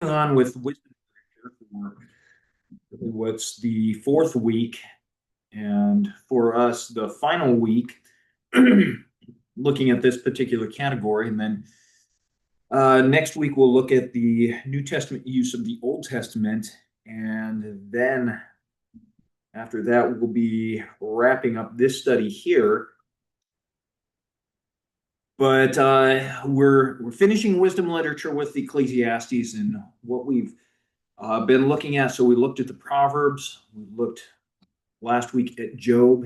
On with wisdom for what's the fourth week, and for us, the final week, looking at this particular category. And then next week, we'll look at the New Testament use of the Old Testament. And then after that, we'll be wrapping up this study here. But we're finishing wisdom literature with Ecclesiastes and what we've been looking at. So we looked at the Proverbs, we looked last week at Job,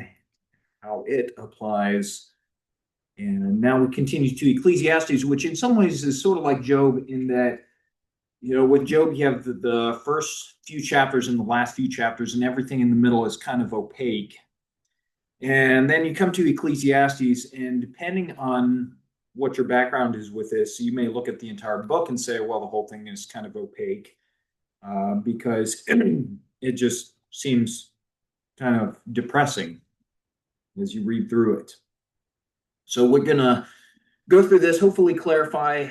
how it applies. And now we continue to Ecclesiastes, which in some ways is sort of like Job in that, with Job, you have the first few chapters and the last few chapters, and everything in the middle is kind of opaque. And then you come to Ecclesiastes, and depending on what your background is with this, you may look at the entire book and say, well, the whole thing is kind of opaque because it just seems kind of depressing as you read through it. So we're going to go through this, hopefully clarify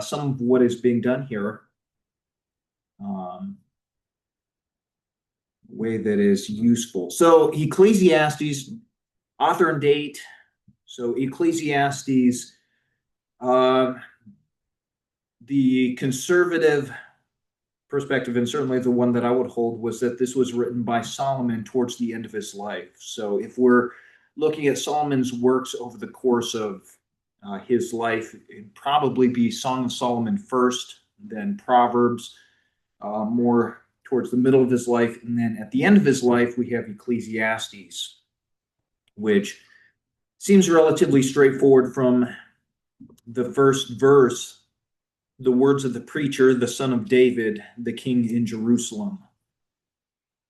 some of what is being done here, way that is useful. So Ecclesiastes, author and date. So Ecclesiastes, the conservative perspective, and certainly the one that I would hold, was that this was written by Solomon towards the end of his life. So if we're looking at Solomon's works over the course of his life, it'd probably be Song of Solomon first, then Proverbs, more towards the middle of his life. And then at the end of his life, we have Ecclesiastes, which seems relatively straightforward from the first verse. The words of the preacher, the son of David, the king in Jerusalem.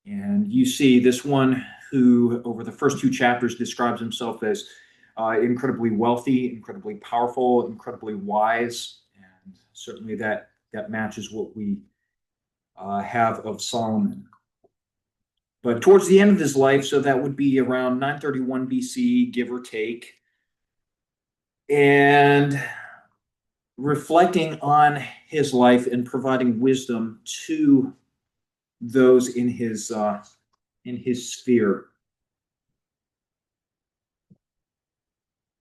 And you see this one who, over the first two chapters, describes himself as incredibly wealthy, incredibly powerful, incredibly wise. And certainly that matches what we have of Solomon. But towards the end of his life, so that would be around 931 BC, give or take, and reflecting on his life and providing wisdom to those in his sphere.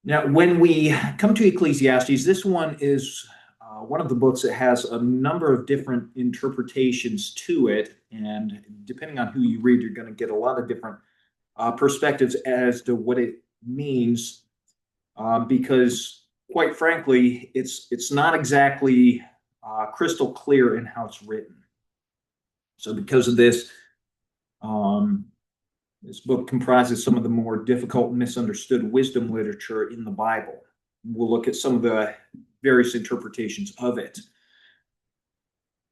Now, when we come to Ecclesiastes, this one is one of the books that has a number of different interpretations to it, and depending on who you read, you're going to get a lot of different perspectives as to what it means, because quite frankly, it's not exactly crystal clear in how it's written. So because of this, this book comprises some of the more difficult and misunderstood wisdom literature in the Bible. We'll look at some of the various interpretations of it.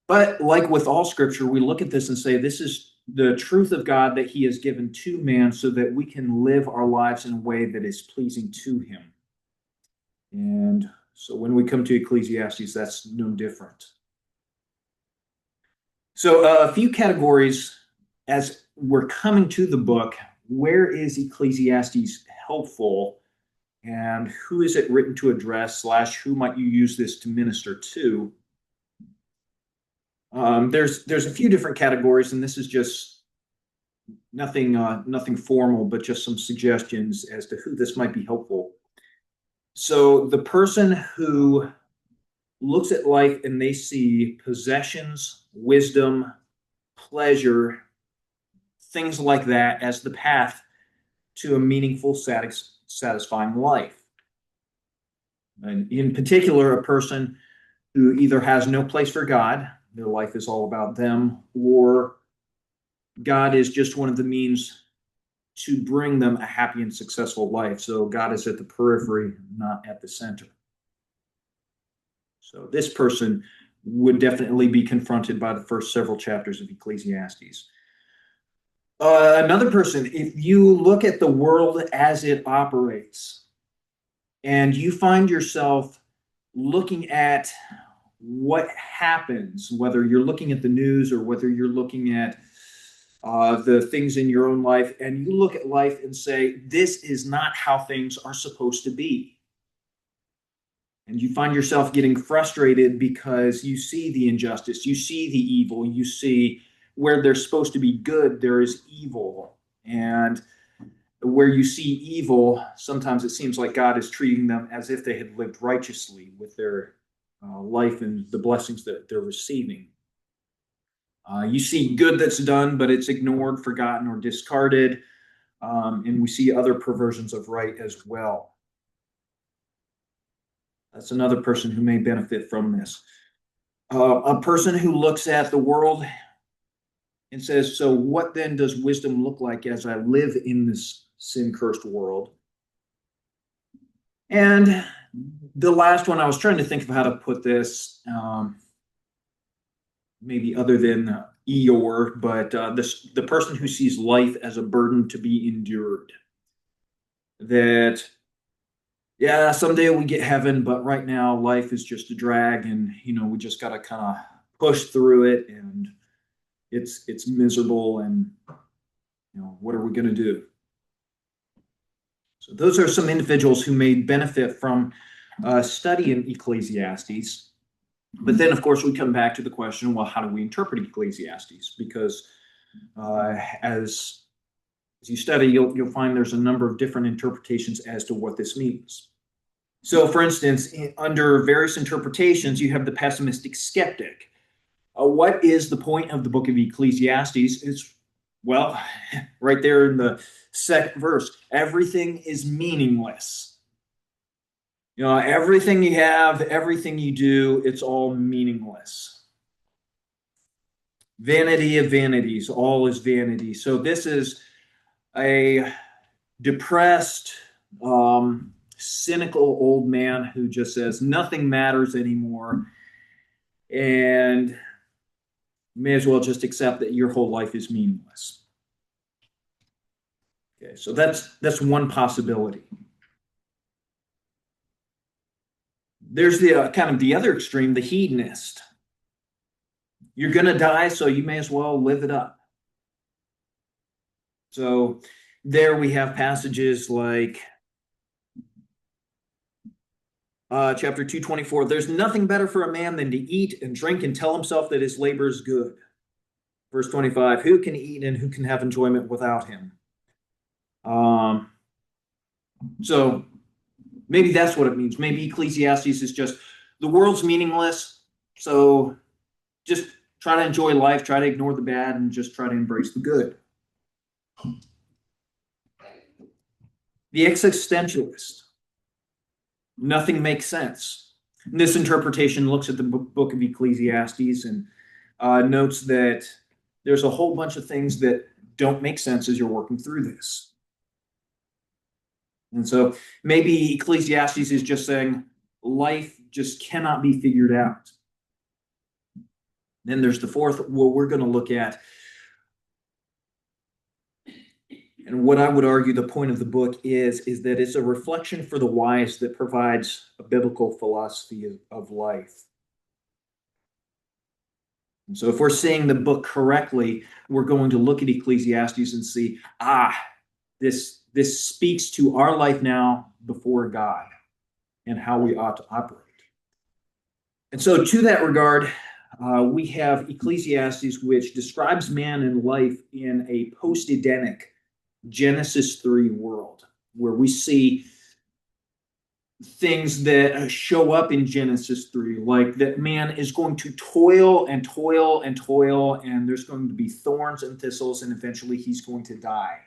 But like with all scripture, we look at this and say, this is the truth of God that he has given to man so that we can live our lives in a way that is pleasing to him. And so when we come to Ecclesiastes, that's no different. So a few categories as we're coming to the book. Where is Ecclesiastes helpful, and who is it written to address / who might you use this to minister to? There's a few different categories, and this is just nothing formal, but just some suggestions as to who this might be helpful. So the person who looks at life and they see possessions, wisdom, pleasure, things like that as the path to a meaningful, satisfying life. And in particular, a person who either has no place for God, their life is all about them, or God is just one of the means to bring them a happy and successful life. So God is at the periphery, not at the center. So this person would definitely be confronted by the first several chapters of Ecclesiastes. Another person, if you look at the world as it operates and you find yourself looking at what happens, whether you're looking at the news or whether you're looking at the things in your own life, and you look at life and say, this is not how things are supposed to be. And you find yourself getting frustrated because you see the injustice, you see the evil, you see where there's supposed to be good, there is evil. And where you see evil, sometimes it seems like God is treating them as if they had lived righteously with their life and the blessings that they're receiving. You see good that's done, but it's ignored, forgotten, or discarded. And we see other perversions of right as well. That's another person who may benefit from this. A person who looks at the world and says, so what then does wisdom look like as I live in this sin cursed world? And the last one, I was trying to think of how to put this, maybe other than Eeyore, but the person who sees life as a burden to be endured. That, yeah, someday we get heaven, but right now life is just a drag, and we just got to kind of push through it, and it's miserable, and what are we going to do? So those are some individuals who may benefit from studying Ecclesiastes. But then, of course, we come back to the question, well, how do we interpret Ecclesiastes? Because as you study, you'll find there's a number of different interpretations as to what this means. So, for instance, under various interpretations, you have the pessimistic skeptic. What is the point of the book of Ecclesiastes? It's, well, right there in the second verse, everything is meaningless. Everything you have, everything you do, it's all meaningless. Vanity of vanities, all is vanity. So this is a depressed, cynical old man who just says nothing matters anymore, and you may as well just accept that your whole life is meaningless. Okay, so that's one possibility. There's the kind of the other extreme, the hedonist. You're going to die, so you may as well live it up. So there we have passages like chapter 224. There's nothing better for a man than to eat and drink and tell himself that his labor is good. Verse 25, who can eat and who can have enjoyment without him? So maybe that's what it means. Maybe Ecclesiastes is just the world's meaningless, so just try to enjoy life, try to ignore the bad, and just try to embrace the good. The existentialist. Nothing makes sense. And this interpretation looks at the book of Ecclesiastes and notes that there's a whole bunch of things that don't make sense as you're working through this. And so maybe Ecclesiastes is just saying life just cannot be figured out. Then there's the fourth, what we're going to look at. And what I would argue the point of the book is that it's a reflection for the wise that provides a biblical philosophy of life. And so if we're seeing the book correctly, we're going to look at Ecclesiastes and see, this speaks to our life now before God and how we ought to operate. And so to that regard, we have Ecclesiastes, which describes man and life in a post-Edenic Genesis 3 world, where we see things that show up in Genesis 3, like that man is going to toil and toil and toil, and there's going to be thorns and thistles, and eventually he's going to die.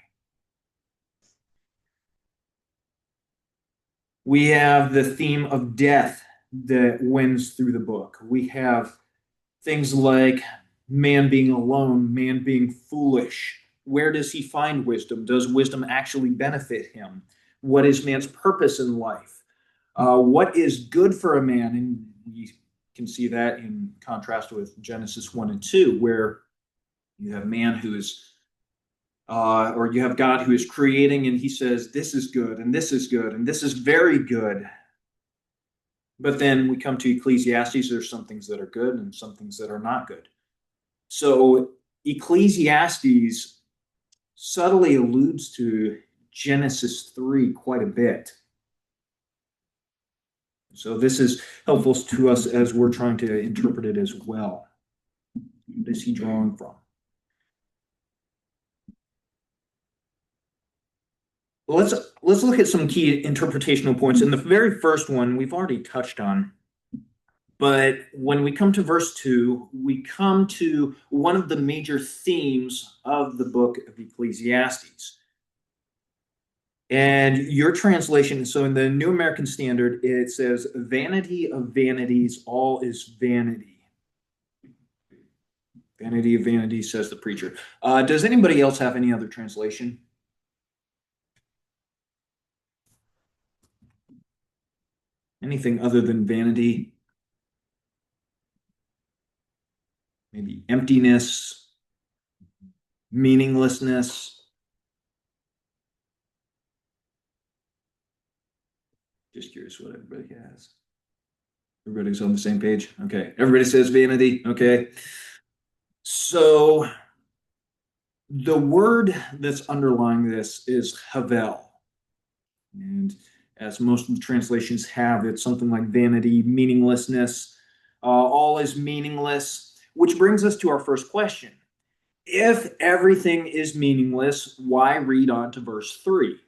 We have the theme of death that wins through the book. We have things like man being alone, man being foolish. Where does he find wisdom? Does wisdom actually benefit him? What is man's purpose in life? What is good for a man? And we can see that in contrast with Genesis 1 and 2, where you have man who is, or you have God who is creating, and he says, this is good, and this is good, and this is very good. But then we come to Ecclesiastes, there's some things that are good and some things that are not good. So Ecclesiastes subtly alludes to Genesis 3 quite a bit. So this is helpful to us as we're trying to interpret it as well. What is he drawing from? Let's look at some key interpretational points. And the very first one we've already touched on. But when we come to verse 2, we come to one of the major themes of the book of Ecclesiastes. And your translation, so in the New American Standard, it says, "Vanity of vanities, all is vanity." Vanity of vanities, says the preacher. Does anybody else have any other translation? Anything other than vanity? Maybe emptiness, meaninglessness. Just curious what everybody has. Everybody's on the same page. Okay. Everybody says vanity. Okay. So the word that's underlying this is havel. And as most of the translations have, it's something like vanity, meaninglessness. All is meaningless, which brings us to our first question. If everything is meaningless, why read on to verse 3?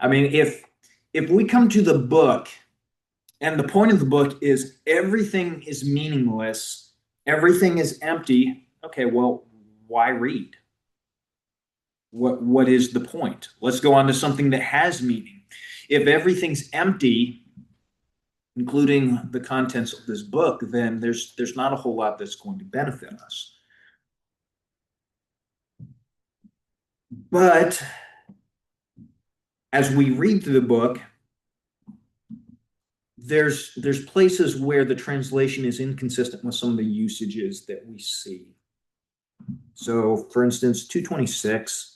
I mean, if we come to the book and the point of the book is everything is meaningless, everything is empty, okay, well, why read? What is the point? Let's go on to something that has meaning. If everything's empty, including the contents of this book, then there's not a whole lot that's going to benefit us. But as we read through the book, there's places where the translation is inconsistent with some of the usages that we see. So, for instance, 226.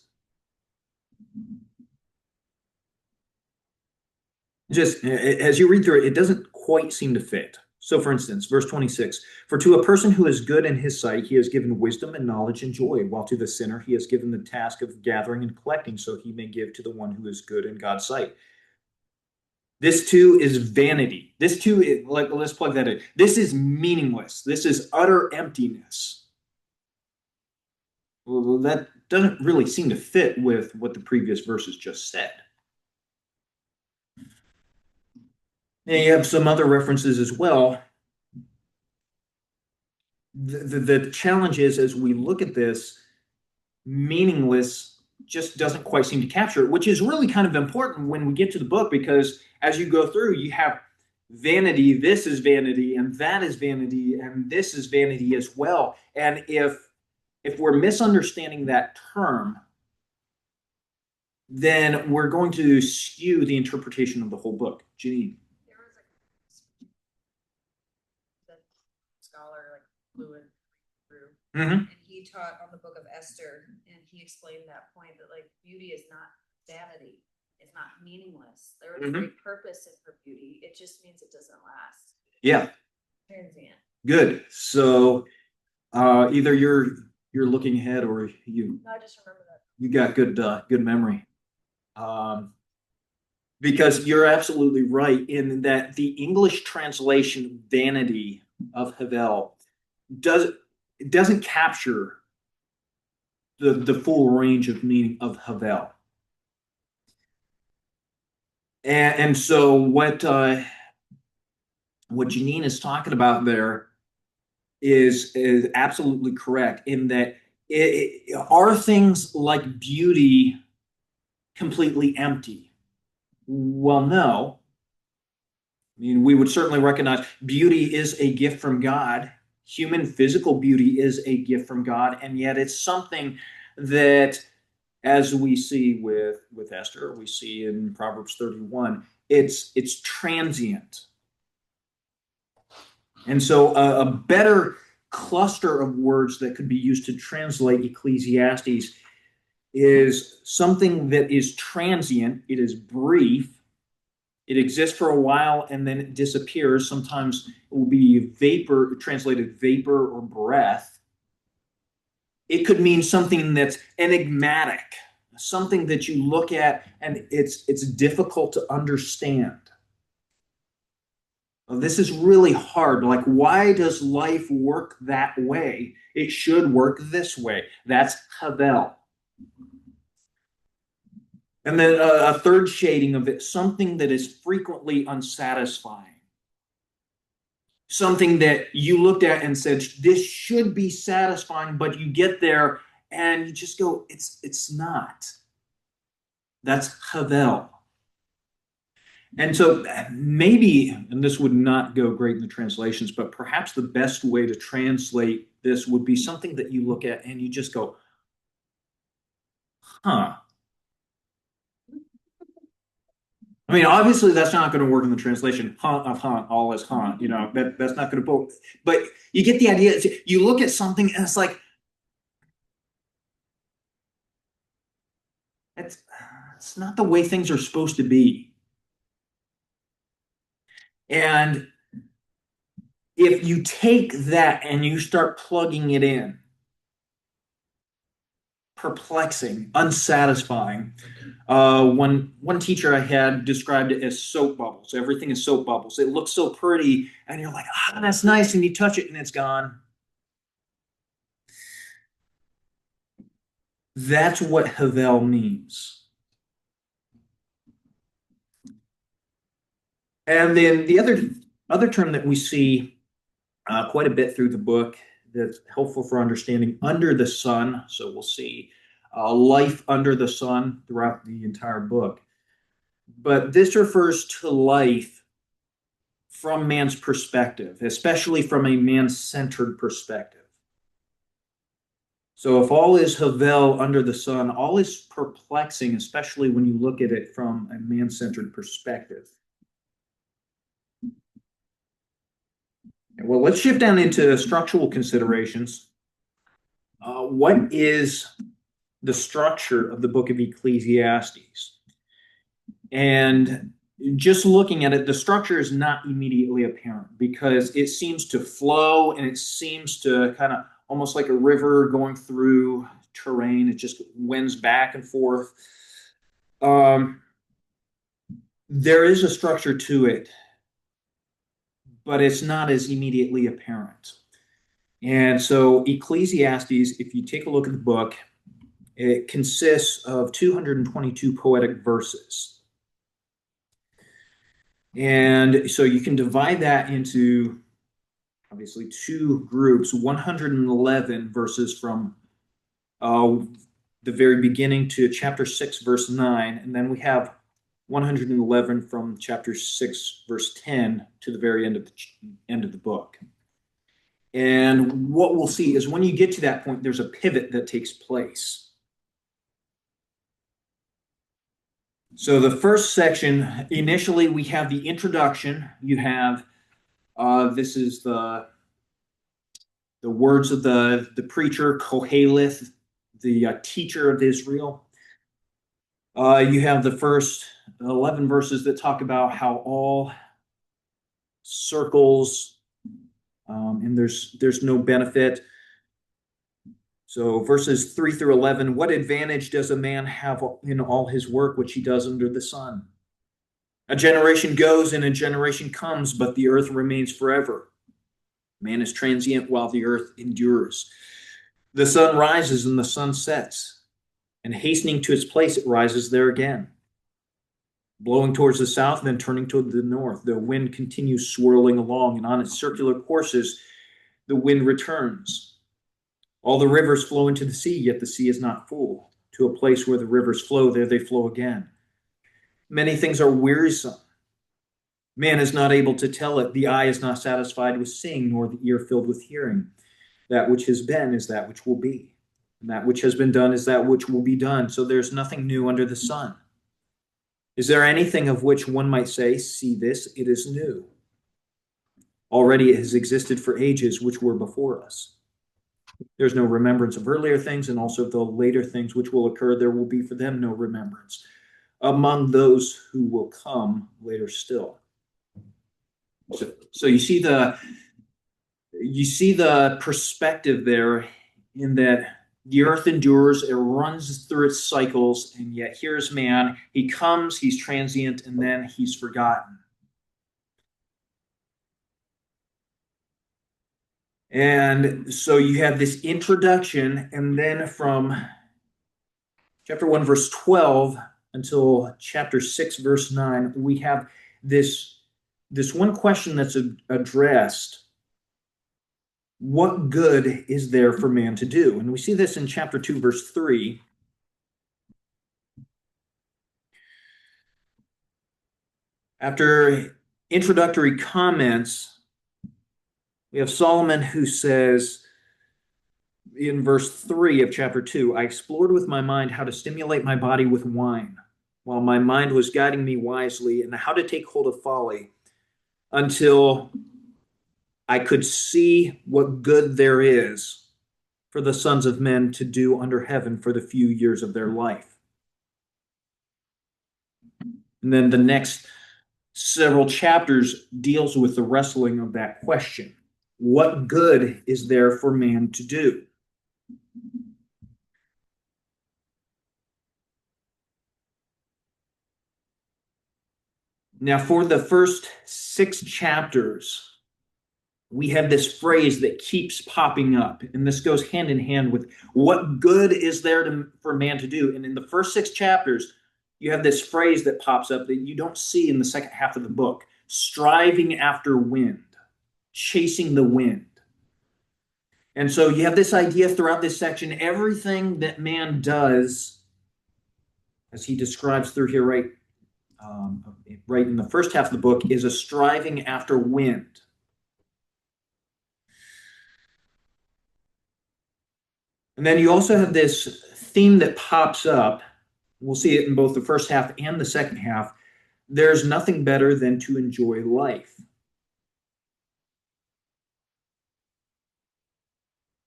Just as you read through it, it doesn't quite seem to fit. So, for instance, verse 26, "For to a person who is good in his sight, he has given wisdom and knowledge and joy, while to the sinner he has given the task of gathering and collecting, so he may give to the one who is good in God's sight." This too is vanity. This too is, like, let's plug that in. This is meaningless. This is utter emptiness. Well, that doesn't really seem to fit with what the previous verses just said. And you have some other references as well. The challenge is, as we look at this, meaningless just doesn't quite seem to capture it, which is really kind of important when we get to the book, because as you go through, you have vanity, this is vanity, and that is vanity, and this is vanity as well. And if we're misunderstanding that term, then we're going to skew the interpretation of the whole book. Janine. There was a scholar like flew in through, and he taught on the book of Esther, and he explained that point that like beauty is not vanity, it's not meaningless. There is great purpose in her beauty. It just means it doesn't last. Yeah. Transient. Good. So either you're looking ahead, or you. No, I just remember that. You got good memory. Because you're absolutely right in that the English translation vanity of Havel doesn't capture the full range of meaning of Havel. And so what Janine is talking about there is absolutely correct in that are things like beauty completely empty? Well, no. I mean, we would certainly recognize beauty is a gift from God. Human physical beauty is a gift from God, and yet it's something that, as we see with Esther, we see in Proverbs 31, it's transient. And so a better cluster of words that could be used to translate Ecclesiastes is something that is transient, it is brief, it exists for a while and then it disappears. Sometimes it will be vapor, translated vapor or breath. It could mean something that's enigmatic, something that you look at and it's difficult to understand. This is really hard. Like, why does life work that way? It should work this way. That's Havel. And then a third shading of it, something that is frequently unsatisfying. Something that you looked at and said, this should be satisfying, but you get there and you just go, it's not. That's Havel. And so maybe, and this would not go great in the translations, but perhaps the best way to translate this would be something that you look at and you just go, huh. I mean, obviously that's not going to work in the translation. Hunt of hunt, all is hunt. That's not going to both. But you get the idea. You look at something and it's like, it's not the way things are supposed to be. And if you take that and you start plugging it in, perplexing, unsatisfying. One teacher I had described it as soap bubbles. Everything is soap bubbles. It looks so pretty, and you're like, that's nice, and you touch it, and it's gone. That's what Havel means. And then the other term that we see quite a bit through the book that's helpful for understanding under the sun. So we'll see life under the sun throughout the entire book. But this refers to life from man's perspective, especially from a man-centered perspective. So if all is Havel under the sun, all is perplexing, especially when you look at it from a man-centered perspective. Well, let's shift down into structural considerations. What is the structure of the book of Ecclesiastes? And just looking at it, the structure is not immediately apparent because it seems to flow and it seems to kind of almost like a river going through terrain. It just winds back and forth. There is a structure to it, but it's not as immediately apparent. And so, Ecclesiastes, if you take a look at the book, it consists of 222 poetic verses. And so you can divide that into obviously two groups, 111 verses from the very beginning to chapter 6, verse 9. And then we have 111 from chapter 6, verse 10 to the very end of the book. And what we'll see is when you get to that point, there's a pivot that takes place. So the first section, initially we have the introduction. You have this is the words of the preacher Koheleth, the teacher of Israel. You have the first 11 verses that talk about how all circles and there's no benefit. So verses 3 through 11, what advantage does a man have in all his work which he does under the sun? A generation goes and a generation comes, but the earth remains forever. Man is transient while the earth endures. The sun rises and the sun sets, and hastening to its place, it rises there again. Blowing towards the south, then turning toward the north, the wind continues swirling along, and on its circular courses, the wind returns. All the rivers flow into the sea, yet the sea is not full. To a place where the rivers flow, there they flow again. Many things are wearisome. Man is not able to tell it. The eye is not satisfied with seeing, nor the ear filled with hearing. That which has been is that which will be. And that which has been done is that which will be done. So there's nothing new under the sun. Is there anything of which one might say, see this, it is new? Already it has existed for ages which were before us. There's no remembrance of earlier things, and also of the later things which will occur, there will be for them no remembrance among those who will come later still. So you see the perspective there in that the earth endures, it runs through its cycles, and yet here's man. He comes, he's transient, and then he's forgotten. And so you have this introduction, and then from chapter 1, verse 12 until chapter 6, verse 9, we have this one question that's addressed: what good is there for man to do? And we see this in chapter 2, verse 3. After introductory comments, we have Solomon who says in verse 3 of chapter 2, I explored with my mind how to stimulate my body with wine, while my mind was guiding me wisely, and how to take hold of folly until I could see what good there is for the sons of men to do under heaven for the few years of their life. And then the next several chapters deals with the wrestling of that question. What good is there for man to do? Now, for the first 6 chapters, we have this phrase that keeps popping up, and this goes hand in hand with what good is there for man to do. And in the first 6 chapters, you have this phrase that pops up that you don't see in the second half of the book: striving after wind, chasing the wind. And so you have this idea throughout this section: everything that man does, as he describes through here, right in the first half of the book, is a striving after wind. And then you also have this theme that pops up. We'll see it in both the first half and the second half. There's nothing better than to enjoy life.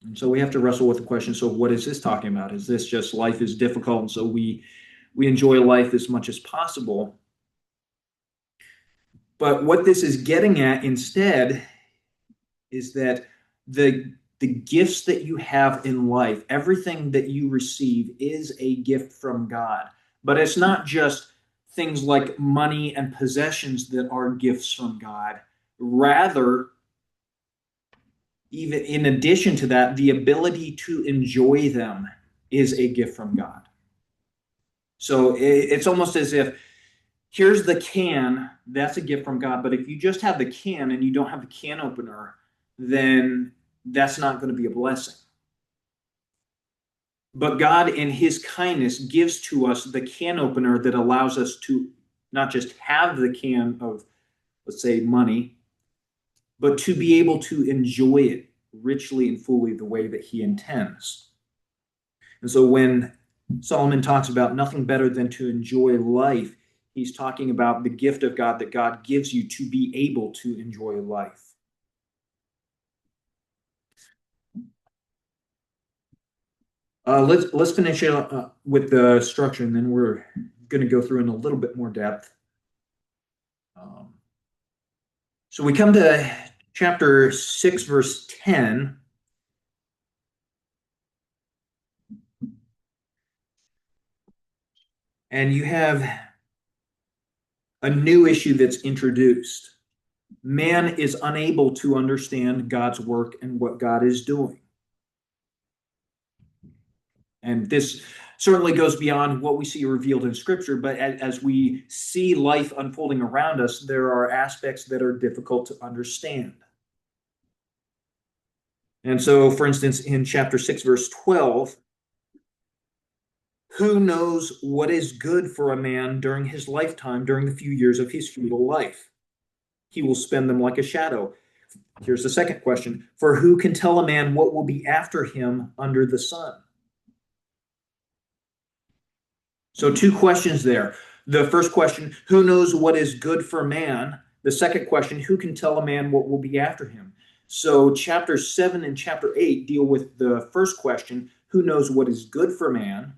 And so we have to wrestle with the question, so what is this talking about? Is this just life is difficult, and so we enjoy life as much as possible? But what this is getting at instead is that the gifts that you have in life, everything that you receive, is a gift from God. But it's not just things like money and possessions that are gifts from God. Rather, even in addition to that, the ability to enjoy them is a gift from God. So it's almost as if here's the can, that's a gift from God. But if you just have the can and you don't have the can opener, then that's not going to be a blessing. But God, in his kindness, gives to us the can opener that allows us to not just have the can of, let's say, money, but to be able to enjoy it richly and fully the way that he intends. And so when Solomon talks about nothing better than to enjoy life, he's talking about the gift of God that God gives you to be able to enjoy life. Let's finish with the structure, and then we're going to go through in a little bit more depth. So we come to chapter 6, verse 10. And you have a new issue that's introduced. Man is unable to understand God's work and what God is doing. And this certainly goes beyond what we see revealed in Scripture, but as we see life unfolding around us, there are aspects that are difficult to understand. And so, for instance, in chapter 6, verse 12, who knows what is good for a man during his lifetime, during the few years of his feeble life? He will spend them like a shadow. Here's the second question: for who can tell a man what will be after him under the sun? So 2 questions there. The first question, who knows what is good for man? The second question, who can tell a man what will be after him? So chapter 7 and chapter 8 deal with the first question, who knows what is good for man?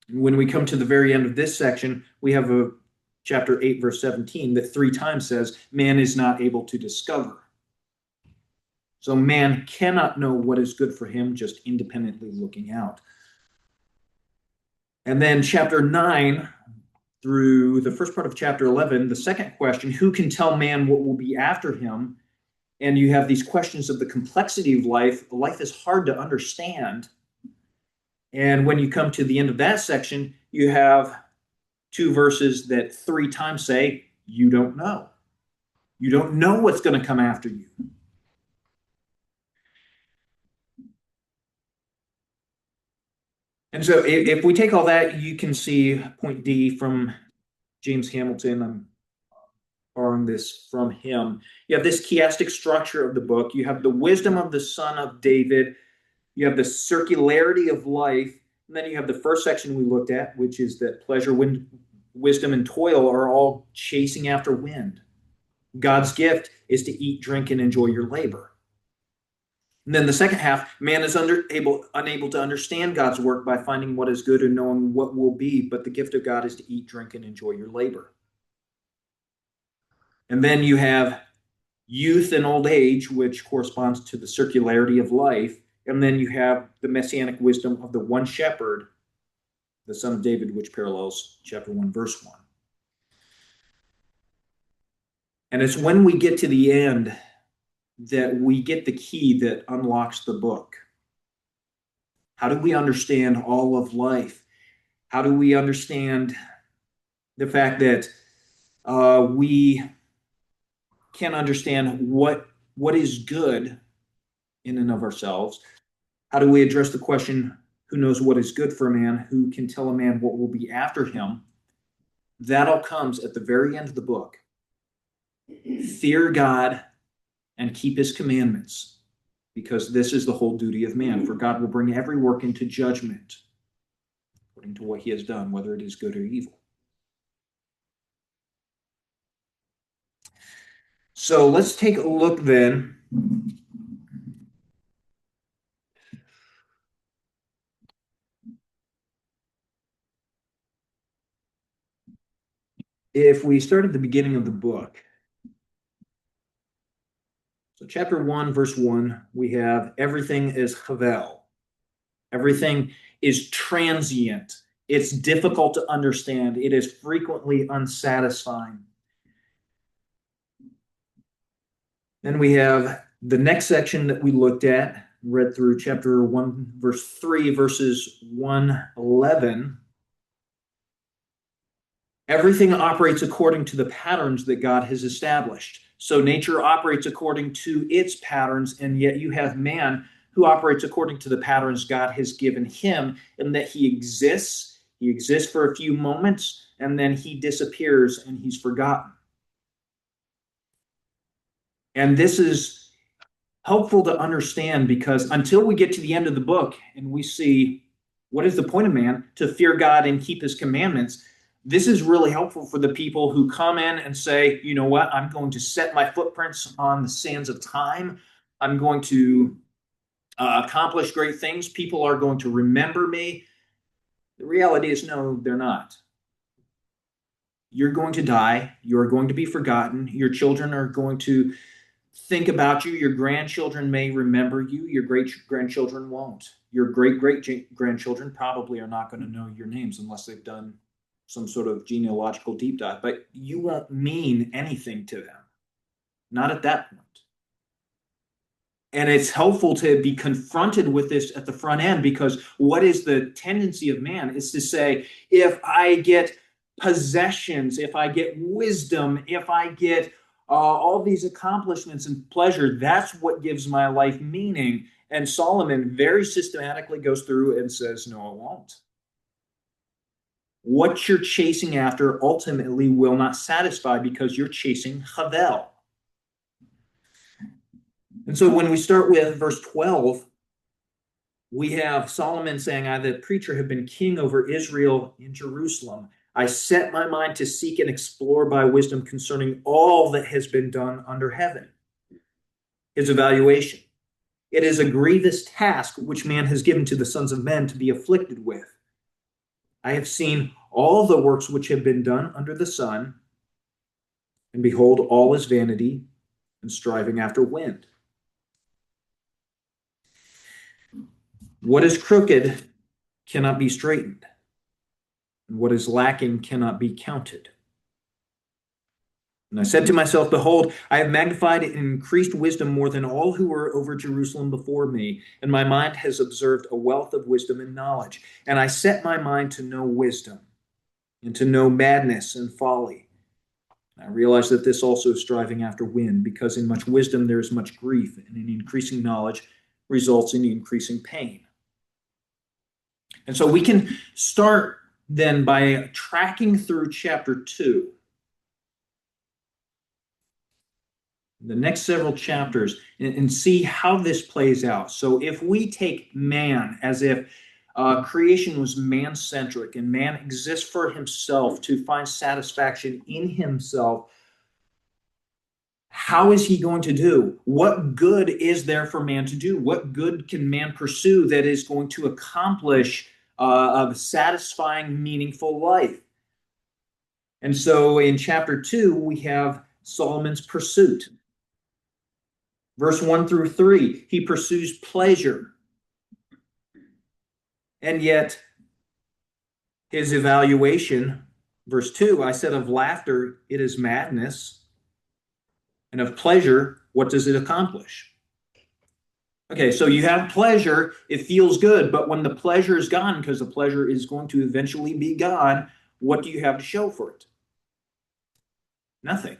When we come to the very end of this section, we have a chapter 8, verse 17 that 3 times says, man is not able to discover. So man cannot know what is good for him just independently looking out. And then chapter 9 through the first part of chapter 11, the second question, who can tell man what will be after him, and you have these questions of the complexity of life. Life is hard to understand. And when you come to the end of that section, you have two verses that three times say, you don't know. You don't know what's going to come after you. And so if we take all that, you can see point D from James Hamilton. I'm borrowing this from him. You have this chiastic structure of the book. You have the wisdom of the son of David. You have the circularity of life. And then you have the first section we looked at, which is that pleasure, wisdom, and toil are all chasing after wind. God's gift is to eat, drink, and enjoy your labor. And then the second half, man is unable to understand God's work by finding what is good and knowing what will be, but the gift of God is to eat, drink, and enjoy your labor. And then you have youth and old age, which corresponds to the circularity of life. And then you have the messianic wisdom of the one shepherd, the son of David, which parallels chapter 1, verse 1. And it's when we get to the end that we get the key that unlocks the book. How do we understand all of life? How do we understand the fact that we can understand what is good in and of ourselves? How do we address the question, who knows what is good for a man? Who can tell a man what will be after him? That all comes at the very end of the book. Fear God and keep his commandments, because this is the whole duty of man. For God will bring every work into judgment according to what he has done, whether it is good or evil. So let's take a look then if we start at the beginning of the book. So chapter 1, verse 1, we have everything is havel. Everything is transient. It's difficult to understand. It is frequently unsatisfying. Then we have the next section that we looked at, read through chapter 1, verse 3, verses 1:11. Everything operates according to the patterns that God has established. So nature operates according to its patterns, and yet you have man who operates according to the patterns God has given him, and that he exists. He exists for a few moments, and then he disappears and he's forgotten. And this is helpful to understand because until we get to the end of the book and we see what is the point of man, to fear God and keep his commandments, this is really helpful for the people who come in and say, you know what, I'm going to set my footprints on the sands of time. I'm going to accomplish great things. People are going to remember me. The reality is, no, they're not. You're going to die. You're going to be forgotten. Your children are going to think about you. Your grandchildren may remember you. Your great grandchildren won't. Your great great grandchildren probably are not going to know your names unless they've done some sort of genealogical deep dive, but you won't mean anything to them. Not at that point. And it's helpful to be confronted with this at the front end, because what is the tendency of man is to say, if I get possessions, if I get wisdom, if I get all these accomplishments and pleasure, that's what gives my life meaning. And Solomon very systematically goes through and says, no, it won't. What you're chasing after ultimately will not satisfy because you're chasing Havel. And so when we start with verse 12, we have Solomon saying, I, the preacher, have been king over Israel in Jerusalem. I set my mind to seek and explore by wisdom concerning all that has been done under heaven. His evaluation. It is a grievous task which man has given to the sons of men to be afflicted with. I have seen all the works which have been done under the sun, and behold, all is vanity and striving after wind. What is crooked cannot be straightened, and what is lacking cannot be counted. And I said to myself, behold, I have magnified and increased wisdom more than all who were over Jerusalem before me, and my mind has observed a wealth of wisdom and knowledge. And I set my mind to know wisdom and to know madness and folly. I realize that this also is striving after wind, because in much wisdom there is much grief, and in increasing knowledge results in increasing pain. And so we can start then by tracking through chapter 2, the next several chapters, and see how this plays out. So if we take man as if creation was man-centric and man exists for himself to find satisfaction in himself, how is he going to do? What good is there for man to do? What good can man pursue that is going to accomplish a satisfying, meaningful life? And so in chapter 2, we have Solomon's pursuit. Verse 1 through 3, he pursues pleasure. And yet, his evaluation, verse 2, I said of laughter, it is madness. And of pleasure, what does it accomplish? Okay, so you have pleasure, it feels good, but when the pleasure is gone, because the pleasure is going to eventually be gone, what do you have to show for it? Nothing.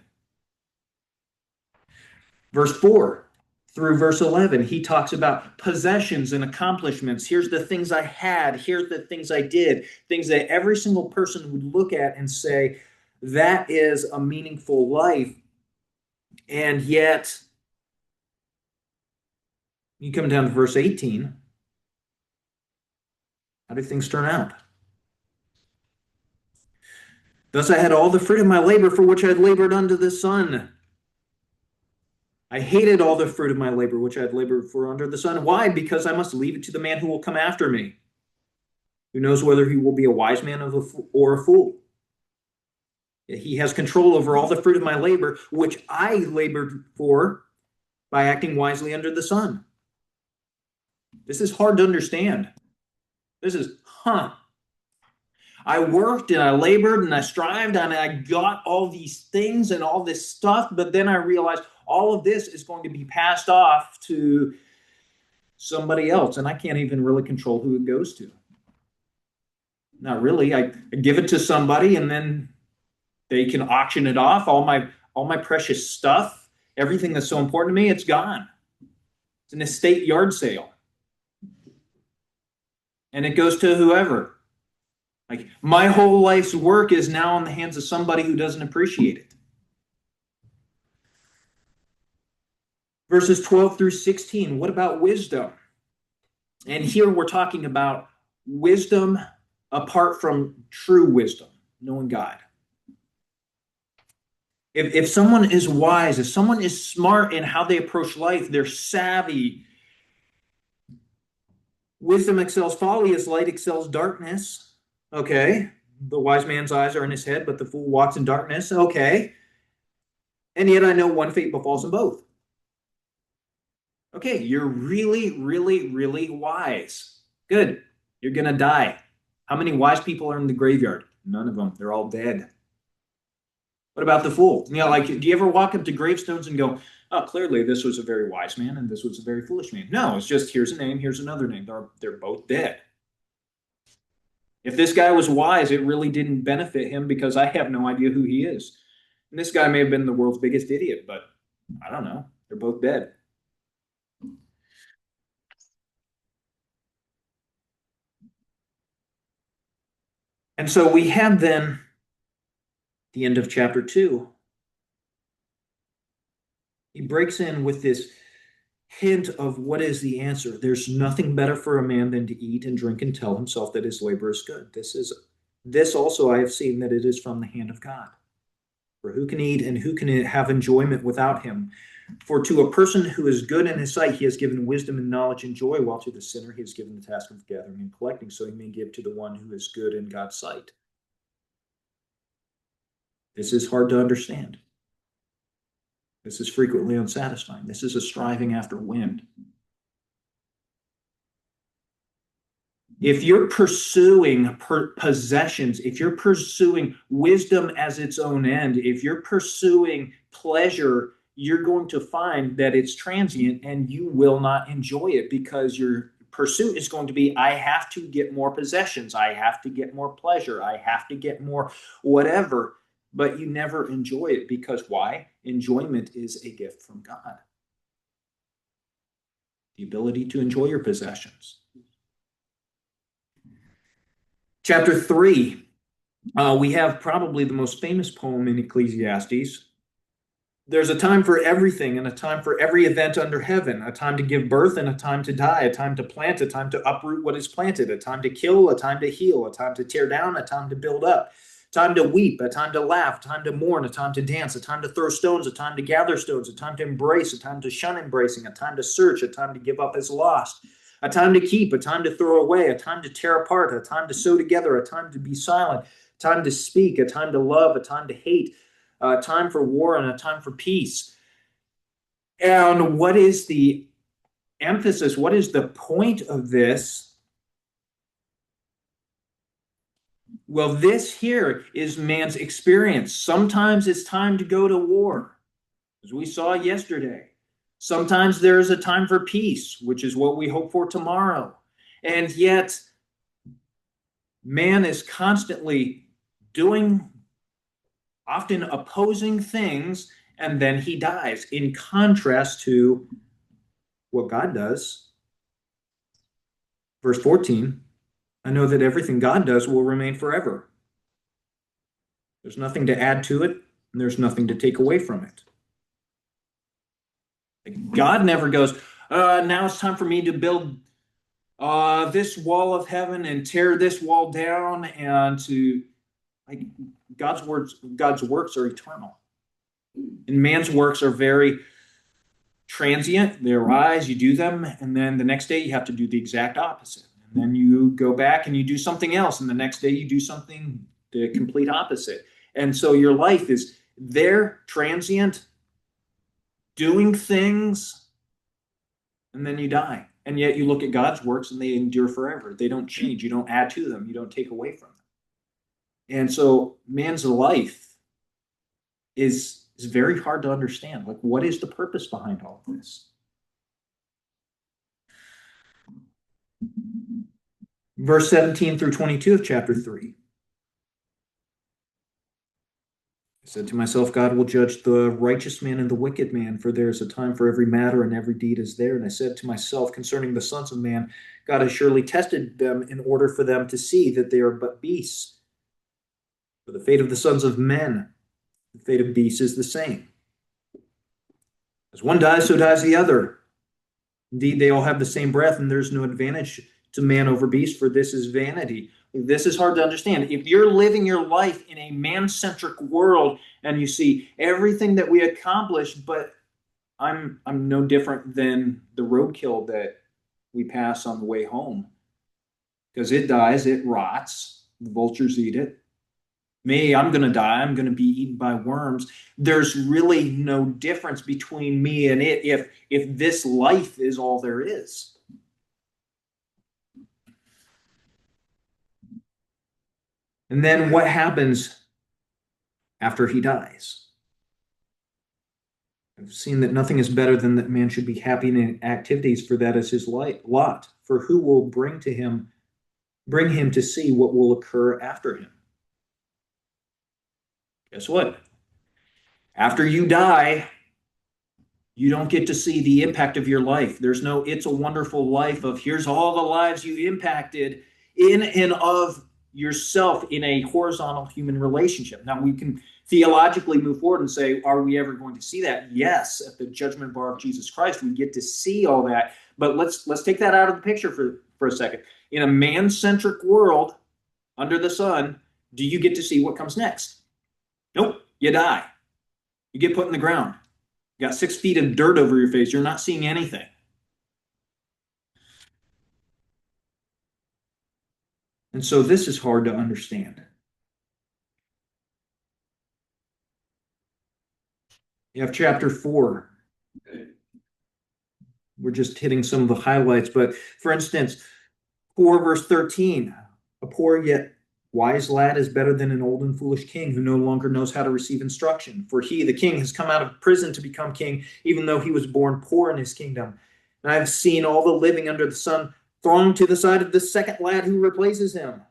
Verse 4 through verse 11, he talks about possessions and accomplishments. Here's the things I had, here's the things I did, things that every single person would look at and say, that is a meaningful life. And yet, you come down to verse 18. How do things turn out? Thus I had all the fruit of my labor for which I had labored under the sun. I hated all the fruit of my labor which I had labored for under the sun. Why? Because I must leave it to the man who will come after me, who knows whether he will be a wise man or a fool. He has control over all the fruit of my labor, which I labored for by acting wisely under the sun. This is hard to understand. This is, I worked and I labored and I strived and I got all these things and all this stuff, but then I realized all of this is going to be passed off to somebody else, and I can't even really control who it goes to. Not really. I give it to somebody and then they can auction it off. All my precious stuff, everything that's so important to me, it's gone. It's an estate yard sale. And it goes to whoever. Like, my whole life's work is now in the hands of somebody who doesn't appreciate it. Verses 12 through 16, what about wisdom? And here we're talking about wisdom apart from true wisdom, knowing God. If someone is wise, if someone is smart in how they approach life, they're savvy. Wisdom excels folly as light excels darkness. Okay. The wise man's eyes are in his head, but the fool walks in darkness. Okay. And yet I know one fate befalls them both. Okay, you're really, really, really wise. Good. You're going to die. How many wise people are in the graveyard? None of them. They're all dead. What about the fool? Like, do you ever walk up to gravestones and go, oh, clearly this was a very wise man and this was a very foolish man? No, it's just here's a name, here's another name. They're both dead. If this guy was wise, it really didn't benefit him because I have no idea who he is. And this guy may have been the world's biggest idiot, but I don't know. They're both dead. And so we have then the end of chapter 2. He breaks in with this hint of what is the answer. There's nothing better for a man than to eat and drink and tell himself that his labor is good. This also I have seen that it is from the hand of God. For who can eat and who can have enjoyment without him? For to a person who is good in his sight, he has given wisdom and knowledge and joy, while to the sinner he has given the task of gathering and collecting, so he may give to the one who is good in God's sight. This is hard to understand. This is frequently unsatisfying. This is a striving after wind. If you're pursuing possessions, if you're pursuing wisdom as its own end, if you're pursuing pleasure, you're going to find that it's transient and you will not enjoy it because your pursuit is going to be, I have to get more possessions, I have to get more pleasure, I have to get more whatever. But you never enjoy it because why? Enjoyment is a gift from God. The ability to enjoy your possessions. Chapter 3, we have probably the most famous poem in Ecclesiastes. There's a time for everything and a time for every event under heaven, a time to give birth and a time to die, a time to plant, a time to uproot what is planted, a time to kill, a time to heal, a time to tear down, a time to build up, a time to weep, a time to laugh, a time to mourn, a time to dance, a time to throw stones, a time to gather stones, a time to embrace, a time to shun embracing, a time to search, a time to give up as lost, a time to keep, a time to throw away, a time to tear apart, a time to sew together, a time to be silent, a time to speak, a time to love, a time to hate, a time for war and a time for peace. And what is the emphasis? What is the point of this? Well, this here is man's experience. Sometimes it's time to go to war, as we saw yesterday. Sometimes there is a time for peace, which is what we hope for tomorrow. And yet, man is constantly doing, often opposing things, and then he dies, in contrast to what God does. Verse 14, I know that everything God does will remain forever. There's nothing to add to it, and there's nothing to take away from it. God never goes, now it's time for me to build this wall of heaven and tear this wall down, and to like God's works are eternal. And man's works are very transient. They arise, you do them, and then the next day you have to do the exact opposite. And then you go back and you do something else, and the next day you do something the complete opposite. And so your life is there, transient, doing things, and then you die. And yet you look at God's works and they endure forever. They don't change. You don't add to them. You don't take away from them. And so man's life is very hard to understand. Like, what is the purpose behind all of this? Verse 17 through 22 of chapter 3. I said to myself, God will judge the righteous man and the wicked man, for there is a time for every matter and every deed is there. And I said to myself concerning the sons of man, God has surely tested them in order for them to see that they are but beasts. For the fate of the sons of men, the fate of beasts is the same. As one dies, so dies the other. Indeed, they all have the same breath, and there's no advantage to man over beast, for this is vanity. This is hard to understand. If you're living your life in a man-centric world and you see everything that we accomplish, but I'm no different than the roadkill that we pass on the way home, because it dies, it rots, the vultures eat it. Me, I'm going to die. I'm going to be eaten by worms. There's really no difference between me and it if this life is all there is. And then what happens after he dies? I've seen that nothing is better than that man should be happy in activities, for that is his lot. For who will bring him to see what will occur after him? Guess what? After you die, you don't get to see the impact of your life. There's no It's a Wonderful Life of here's all the lives you impacted in and of yourself in a horizontal human relationship. Now, we can theologically move forward and say, are we ever going to see that? Yes, at the judgment bar of Jesus Christ, we get to see all that. But let's take that out of the picture for a second. In a man-centric world under the sun, do you get to see what comes next? Nope, you die. You get put in the ground. You got 6 feet of dirt over your face. You're not seeing anything. And so this is hard to understand. You have chapter 4. We're just hitting some of the highlights. But for instance, Poor, verse 13. A poor yet wise lad is better than an old and foolish king who no longer knows how to receive instruction. For he, the king, has come out of prison to become king, even though he was born poor in his kingdom. And I have seen all the living under the sun throng to the side of this second lad who replaces him.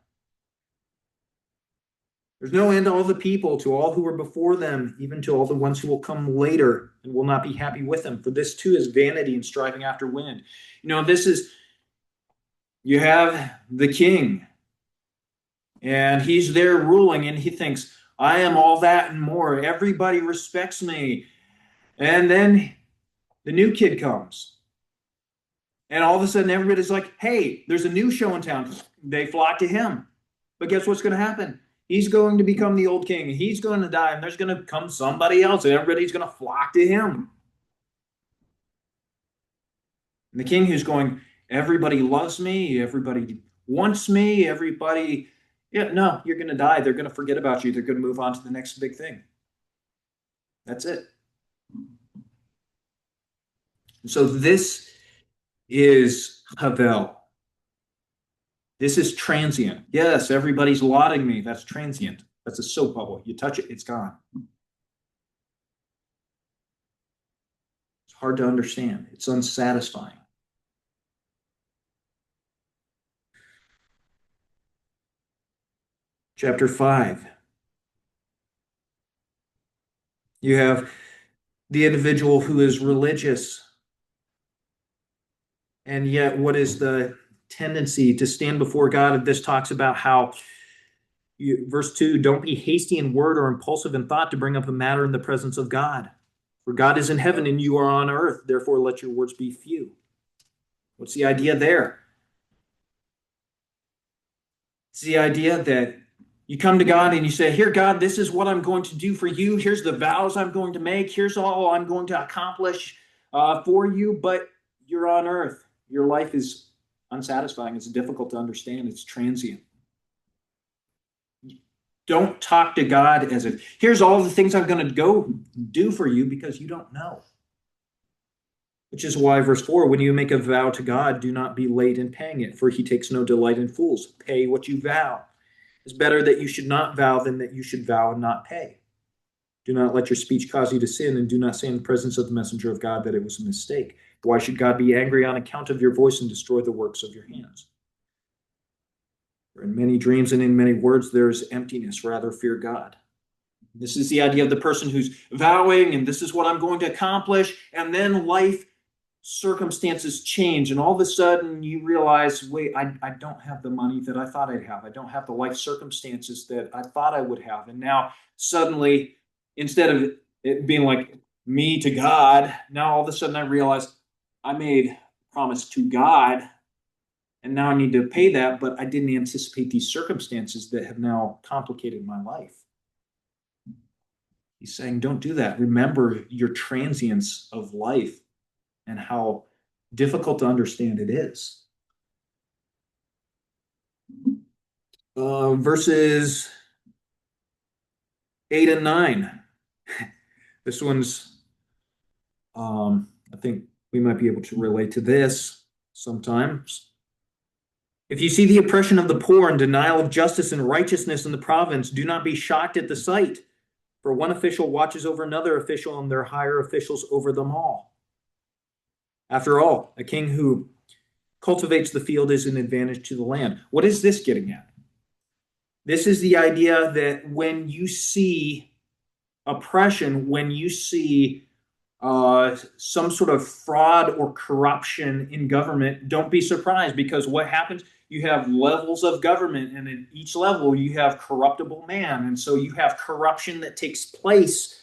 There's no end to all the people, to all who were before them, even to all the ones who will come later and will not be happy with them. For this too is vanity and striving after wind. This is, you have the king, and he's there ruling, and he thinks, I am all that and more. Everybody respects me. And then the new kid comes. And all of a sudden, everybody's like, hey, there's a new show in town. They flock to him. But guess what's going to happen? He's going to become the old king. He's going to die, and there's going to come somebody else, and everybody's going to flock to him. And the king who's going, everybody loves me, everybody wants me, everybody, yeah, no, you're going to die. They're going to forget about you. They're going to move on to the next big thing. That's it. So this is Havel. This is transient. Yes, everybody's lauding me. That's transient. That's a soap bubble. You touch it, it's gone. It's hard to understand. It's unsatisfying. Chapter 5. You have the individual who is religious, and yet what is the tendency to stand before God? This talks about how, verse 2, don't be hasty in word or impulsive in thought to bring up a matter in the presence of God. For God is in heaven and you are on earth. Therefore, let your words be few. What's the idea there? It's the idea that you come to God and you say, here, God, this is what I'm going to do for you. Here's the vows I'm going to make. Here's all I'm going to accomplish for you. But you're on earth. Your life is unsatisfying. It's difficult to understand. It's transient. Don't talk to God as if, here's all the things I'm going to go do for you, because you don't know. Which is why, verse 4, when you make a vow to God, do not be late in paying it, for he takes no delight in fools. Pay what you vow. It's better that you should not vow than that you should vow and not pay. Do not let your speech cause you to sin, and do not say in the presence of the messenger of God that it was a mistake. Why should God be angry on account of your voice and destroy the works of your hands? For in many dreams and in many words there is emptiness. Rather fear God. This is the idea of the person who's vowing, and this is what I'm going to accomplish, and then life circumstances change, and all of a sudden you realize, wait, I don't have the money that I thought I'd have. I don't have the life circumstances that I thought I would have. And now suddenly, instead of it being like me to God, now all of a sudden I realize I made a promise to God, and now I need to pay that, but I didn't anticipate these circumstances that have now complicated my life. He's saying, don't do that. Remember your transience of life and how difficult to understand it is. Verses 8 and 9. This one's, I think we might be able to relate to this sometimes. If you see the oppression of the poor and denial of justice and righteousness in the province, do not be shocked at the sight. For one official watches over another official, and their higher officials over them all. After all, a king who cultivates the field is an advantage to the land. What is this getting at? This is the idea that when you see oppression, when you see some sort of fraud or corruption in government, don't be surprised, because what happens? You have levels of government, and at each level you have corruptible man, and so you have corruption that takes place.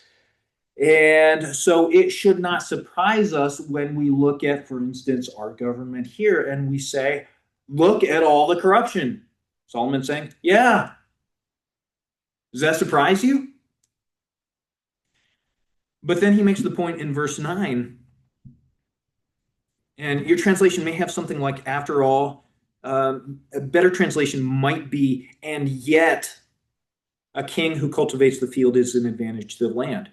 And so it should not surprise us when we look at, for instance, our government here, and we say, look at all the corruption. Solomon's saying, yeah. Does that surprise you? But then he makes the point in verse 9, and your translation may have something like, after all. A better translation might be, and yet a king who cultivates the field is an advantage to the land.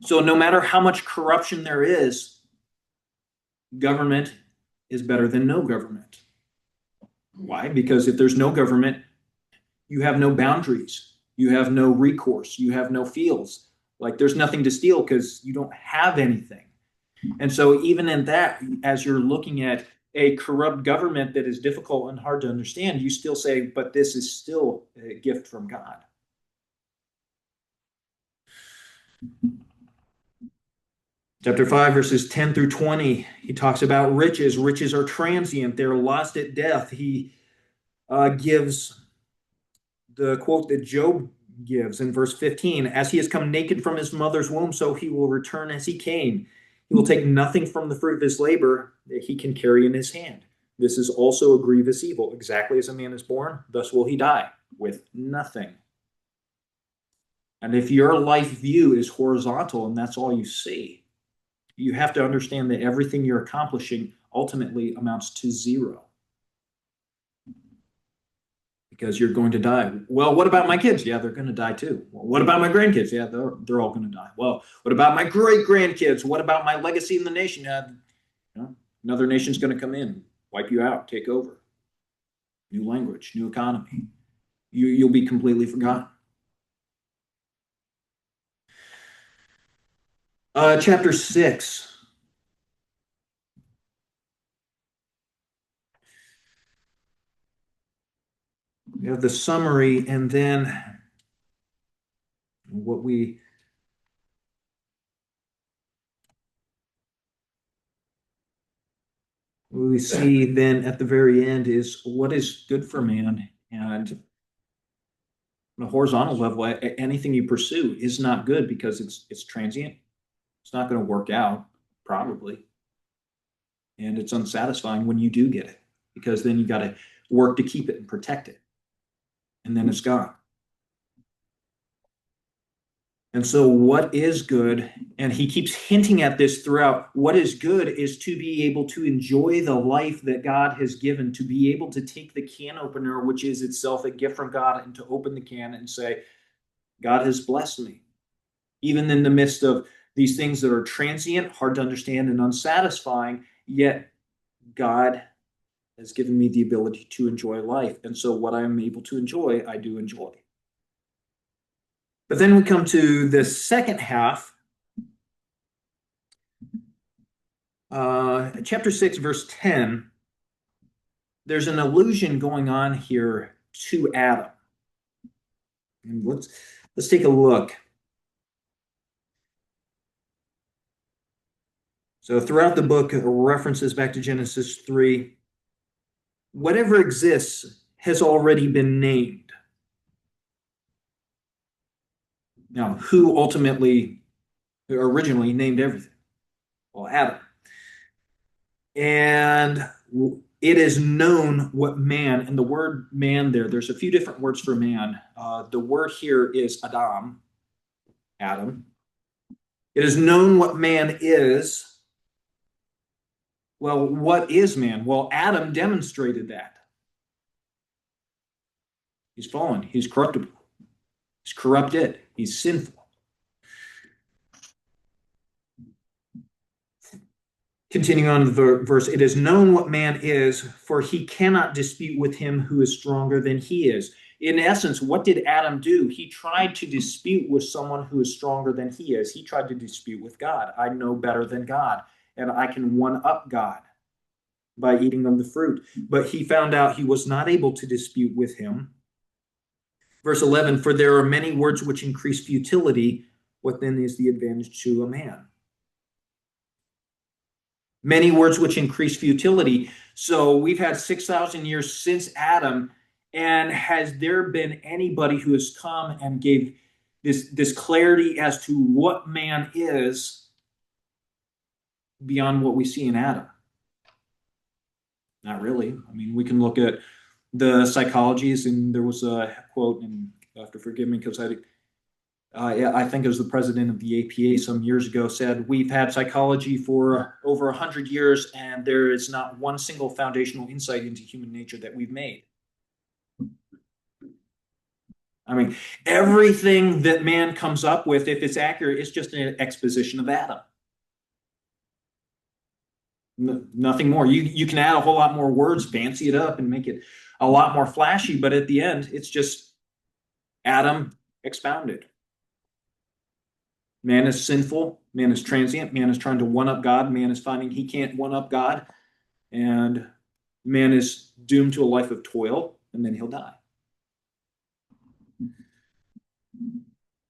So no matter how much corruption there is, government is better than no government. Why? Because if there's no government, you have no boundaries, you have no recourse, you have no fields. Like there's nothing to steal because you don't have anything. And so, even in that, as you're looking at a corrupt government that is difficult and hard to understand, you still say, but this is still a gift from God. Chapter 5, verses 10 through 20, he talks about riches. Riches are transient, they're lost at death. He gives the quote that Job gives in verse 15: as he has come naked from his mother's womb, so he will return as he came. He will take nothing from the fruit of his labor that he can carry in his hand. This is also a grievous evil. Exactly as a man is born, thus will he die, with nothing. And if your life view is horizontal and that's all you see, you have to understand that everything you're accomplishing ultimately amounts to zero, because you're going to die. Well, what about my kids? Yeah, they're going to die too. Well, what about my grandkids? Yeah, they're all going to die. Well, what about my great grandkids? What about my legacy in the nation? Yeah, you know, another nation's going to come in, wipe you out, take over. New language, new economy. You'll be completely forgotten. Chapter 6. We have the summary, and then what we see then at the very end is what is good for man. And on a horizontal level, anything you pursue is not good because it's transient. It's not going to work out, probably, and it's unsatisfying when you do get it, because then you got to work to keep it and protect it, and then it's gone. And so, what is good, and he keeps hinting at this throughout, what is good is to be able to enjoy the life that God has given, to be able to take the can opener, which is itself a gift from God, and to open the can and say, God has blessed me. Even in the midst of these things that are transient, hard to understand, and unsatisfying, yet God has given me the ability to enjoy life. And so, what I'm able to enjoy, I do enjoy. But then we come to the second half, chapter 6, verse 10. There's an allusion going on here to Adam. And let's take a look. So throughout the book, references back to Genesis 3. Whatever exists has already been named. Now, who ultimately, originally named everything? Well, Adam. And it is known what man, and the word man there's a few different words for man. The word here is Adam, Adam. It is known what man is. Well, what is man? Well, Adam demonstrated that. He's fallen, he's corruptible, he's corrupted, he's sinful. Continuing on the verse, it is known what man is, for he cannot dispute with him who is stronger than he is. In essence, what did Adam do? He tried to dispute with someone who is stronger than he is. He tried to dispute with God. I know better than God, and I can one up God by eating of the fruit. But he found out he was not able to dispute with him. Verse 11, for there are many words which increase futility. What then is the advantage to a man? Many words which increase futility. So we've had 6,000 years since Adam, and has there been anybody who has come and gave this clarity as to what man is beyond what we see in Adam? Not really. I mean, we can look at the psychologies, and there was a quote, and you have to forgive me because I think it was the president of the APA some years ago said, we've had psychology for over 100 years, and there is not one single foundational insight into human nature that we've made. I mean, everything that man comes up with, if it's accurate, is just an exposition of Adam. Nothing more. You can add a whole lot more words, fancy it up, and make it a lot more flashy. But at the end, it's just Adam expounded. Man is sinful. Man is transient. Man is trying to one up God. Man is finding he can't one up God. And man is doomed to a life of toil, and then he'll die.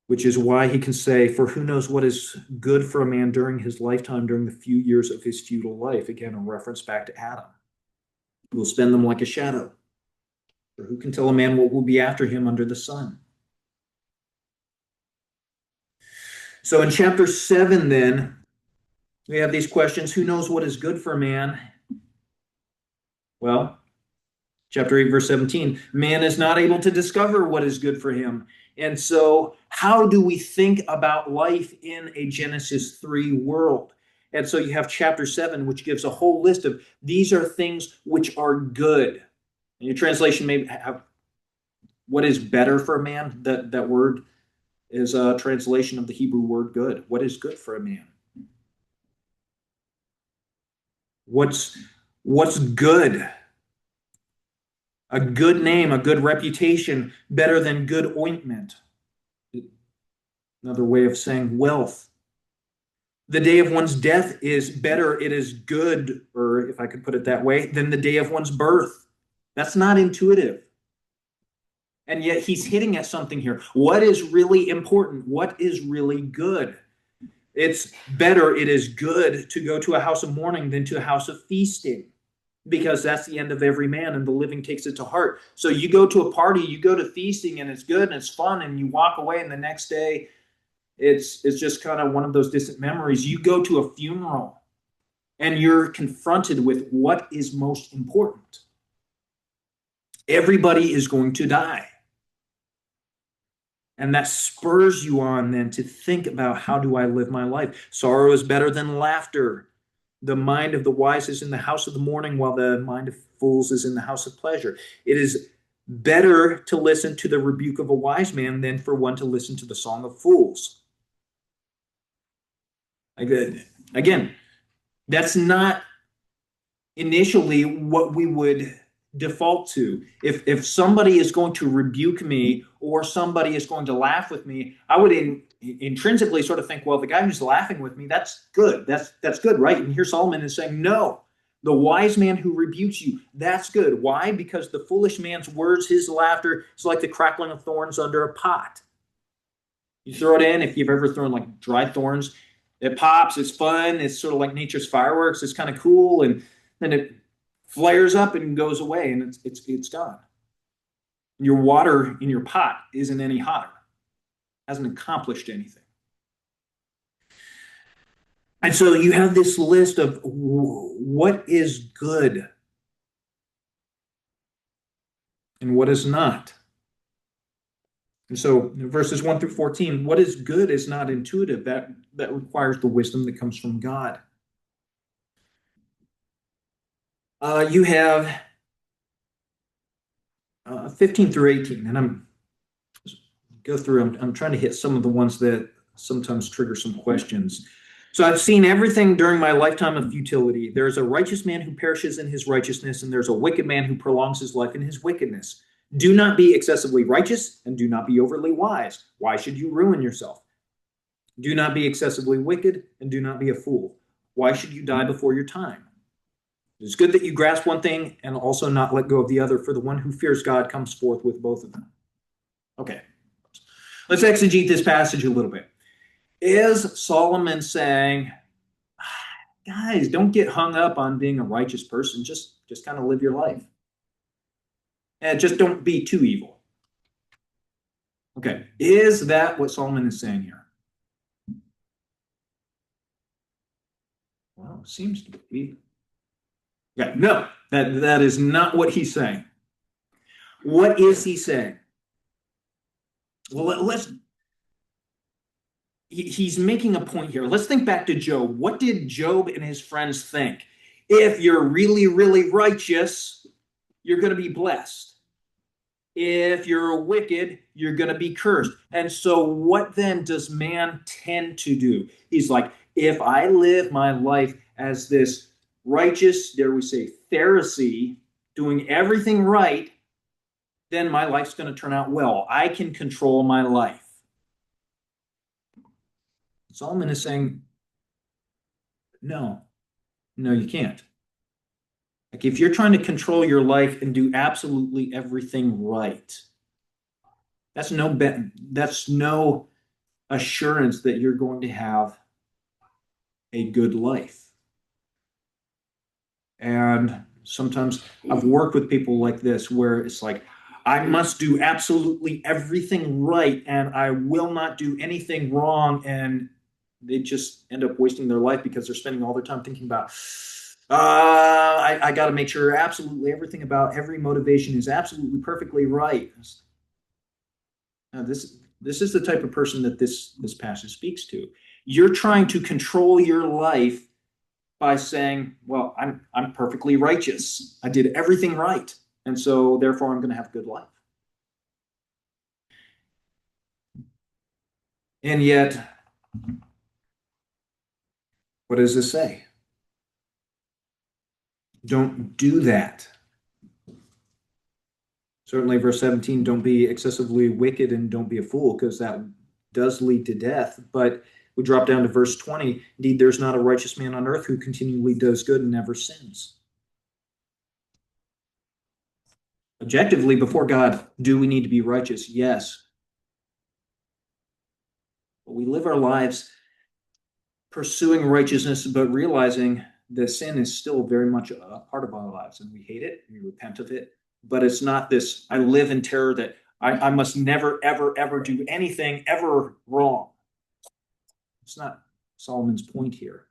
Which is why he can say, for who knows what is good for a man during his lifetime, during the few years of his futile life. Again, a reference back to Adam. We'll spend them like a shadow. For who can tell a man what will be after him under the sun? So in chapter 7, then, we have these questions. Who knows what is good for a man? Well, chapter 8, verse 17, man is not able to discover what is good for him. And so, how do we think about life in a Genesis 3 world? And so, you have chapter 7, which gives a whole list of these are things which are good. And your translation may have what is better for a man. That word is a translation of the Hebrew word good. What is good for a man? What's good? A good name, a good reputation, better than good ointment. Another way of saying wealth. The day of one's death is better, it is good, or if I could put it that way, than the day of one's birth. That's not intuitive. And yet he's hitting at something here. What is really important? What is really good? It's better, it is good to go to a house of mourning than to a house of feasting, because that's the end of every man, and the living takes it to heart. So you go to a party, you go to feasting, and it's good and it's fun, and you walk away, and the next day it's just kind of one of those distant memories. You go to a funeral and you're confronted with what is most important. Everybody is going to die. And that spurs you on then to think about, how do I live my life? Sorrow is better than laughter. The mind of the wise is in the house of the mourning, while the mind of fools is in the house of pleasure. It is better to listen to the rebuke of a wise man than for one to listen to the song of fools. Again, that's not initially what we would default to. If somebody is going to rebuke me or somebody is going to laugh with me, I would intrinsically sort of think, well, the guy who's laughing with me, that's good. That's good, right? And here Solomon is saying, no, the wise man who rebukes you, that's good. Why? Because the foolish man's words, his laughter, is like the crackling of thorns under a pot. You throw it in, if you've ever thrown like dry thorns, it pops, it's fun, it's sort of like nature's fireworks, it's kind of cool, and then it flares up and goes away, and it's gone. Your water in your pot isn't any hotter, hasn't accomplished anything. And so you have this list of what is good and what is not. And so verses 1 through 14, what is good is not intuitive. That requires the wisdom that comes from God. You have 15 through 18, and I'm trying to hit some of the ones that sometimes trigger some questions. So I've seen everything during my lifetime of futility. There's a righteous man who perishes in his righteousness, and there's a wicked man who prolongs his life in his wickedness. Do not be excessively righteous, and do not be overly wise. Why should you ruin yourself? Do not be excessively wicked, and do not be a fool. Why should you die before your time? It is good that you grasp one thing and also not let go of the other, for the one who fears God comes forth with both of them. Okay, let's exegete this passage a little bit. Is Solomon saying, guys, don't get hung up on being a righteous person, just kind of live your life, and just don't be too evil? Okay, is that what Solomon is saying here? Well, it seems to be. Yeah, no, that is not what he's saying. What is he saying? Well, he's making a point here. Let's think back to Job. What did Job and his friends think? If you're really, really righteous, you're going to be blessed. If you're wicked, you're going to be cursed. And so what then does man tend to do? He's like, if I live my life as this righteous, dare we say, Pharisee, doing everything right, then my life's going to turn out well. I can control my life. Solomon is saying, no, no, you can't. Like if you're trying to control your life and do absolutely everything right, that's no assurance that you're going to have a good life. And sometimes I've worked with people like this where it's like, I must do absolutely everything right and I will not do anything wrong. And they just end up wasting their life because they're spending all their time thinking about, I got to make sure absolutely everything about every motivation is absolutely perfectly right. Now, this is the type of person that this passage speaks to. You're trying to control your life by saying, well, I'm perfectly righteous. I did everything right. And so therefore I'm going to have a good life. And yet, what does this say? Don't do that. Certainly, verse 17, don't be excessively wicked and don't be a fool, because that does lead to death. But we drop down to verse 20. Indeed, there's not a righteous man on earth who continually does good and never sins. Objectively, before God, do we need to be righteous? Yes. But we live our lives pursuing righteousness, but realizing that sin is still very much a part of our lives, and we hate it, we repent of it. But it's not this, I live in terror that I must never, ever, ever do anything ever wrong. It's not Solomon's point here.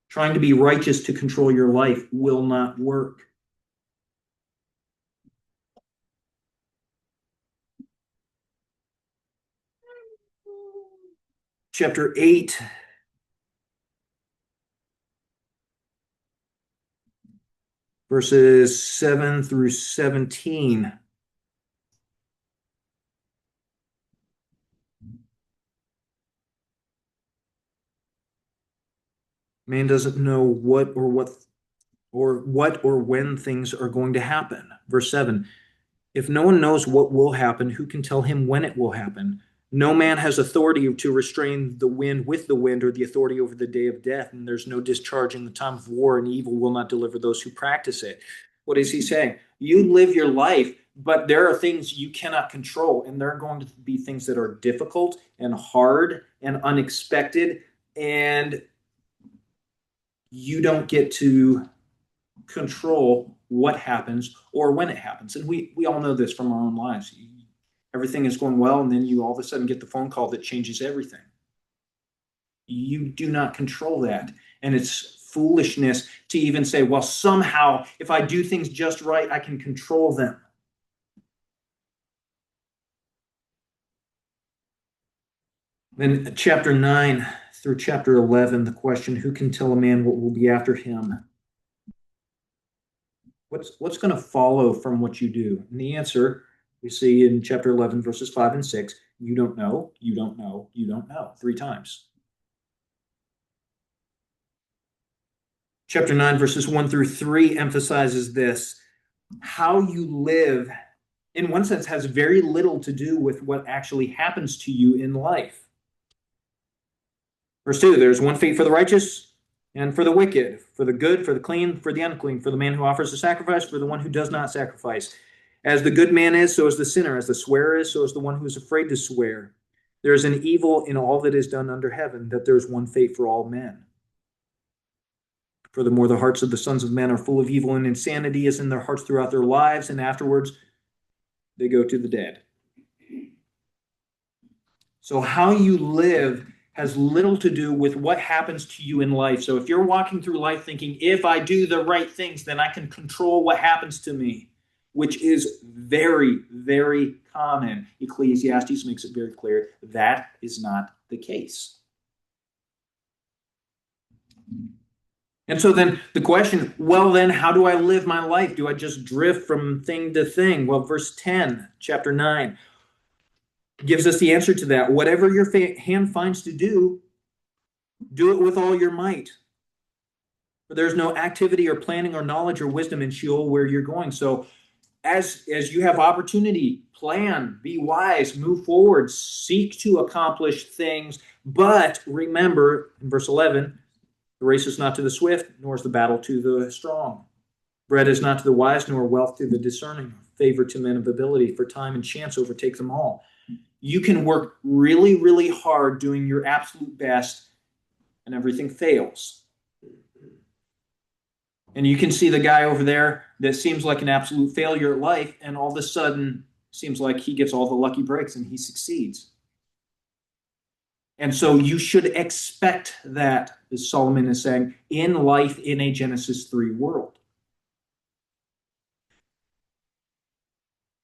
Trying to be righteous to control your life will not work. Chapter 8, verses 7 through 17. Man doesn't know what or when things are going to happen. Verse 7. If no one knows what will happen, who can tell him when it will happen? No man has authority to restrain the wind with the wind or the authority over the day of death, and there's no discharge in the time of war, and evil will not deliver those who practice it. What is he saying? You live your life, but there are things you cannot control, and there are going to be things that are difficult and hard and unexpected, and you don't get to control what happens or when it happens. And we all know this from our own lives. Everything is going well, and then you all of a sudden get the phone call that changes everything. You do not control that. And it's foolishness to even say, well, somehow, if I do things just right, I can control them. Then chapter 9 through chapter 11, the question, who can tell a man what will be after him? What's going to follow from what you do? And the answer we see in chapter 11, verses 5 and 6, you don't know, you don't know, you don't know, 3 times. Chapter 9, verses 1 through 3 emphasizes this. How you live, in one sense, has very little to do with what actually happens to you in life. Verse 2, there's one fate for the righteous and for the wicked, for the good, for the clean, for the unclean, for the man who offers a sacrifice, for the one who does not sacrifice. As the good man is, so is the sinner. As the swearer is, so is the one who is afraid to swear. There is an evil in all that is done under heaven, that there is one fate for all men. Furthermore, the hearts of the sons of men are full of evil, and insanity is in their hearts throughout their lives, and afterwards they go to the dead. So how you live has little to do with what happens to you in life. So if you're walking through life thinking, if I do the right things, then I can control what happens to me, which is very, very common. Ecclesiastes makes it very clear that is not the case. And so then the question, well, then how do I live my life? Do I just drift from thing to thing? Well, verse 10, chapter 9, gives us the answer to that. Whatever your hand finds to do, do it with all your might. For there's no activity or planning or knowledge or wisdom in Sheol where you're going. So as you have opportunity, plan, be wise, move forward, seek to accomplish things. But remember, in verse 11, the race is not to the swift, nor is the battle to the strong. Bread is not to the wise, nor wealth to the discerning. Favor to men of ability, for time and chance overtake them all. You can work really, really hard doing your absolute best, and everything fails. And you can see the guy over there that seems like an absolute failure at life, and all of a sudden seems like he gets all the lucky breaks and he succeeds. And so you should expect that, as Solomon is saying, in life in a Genesis 3 world.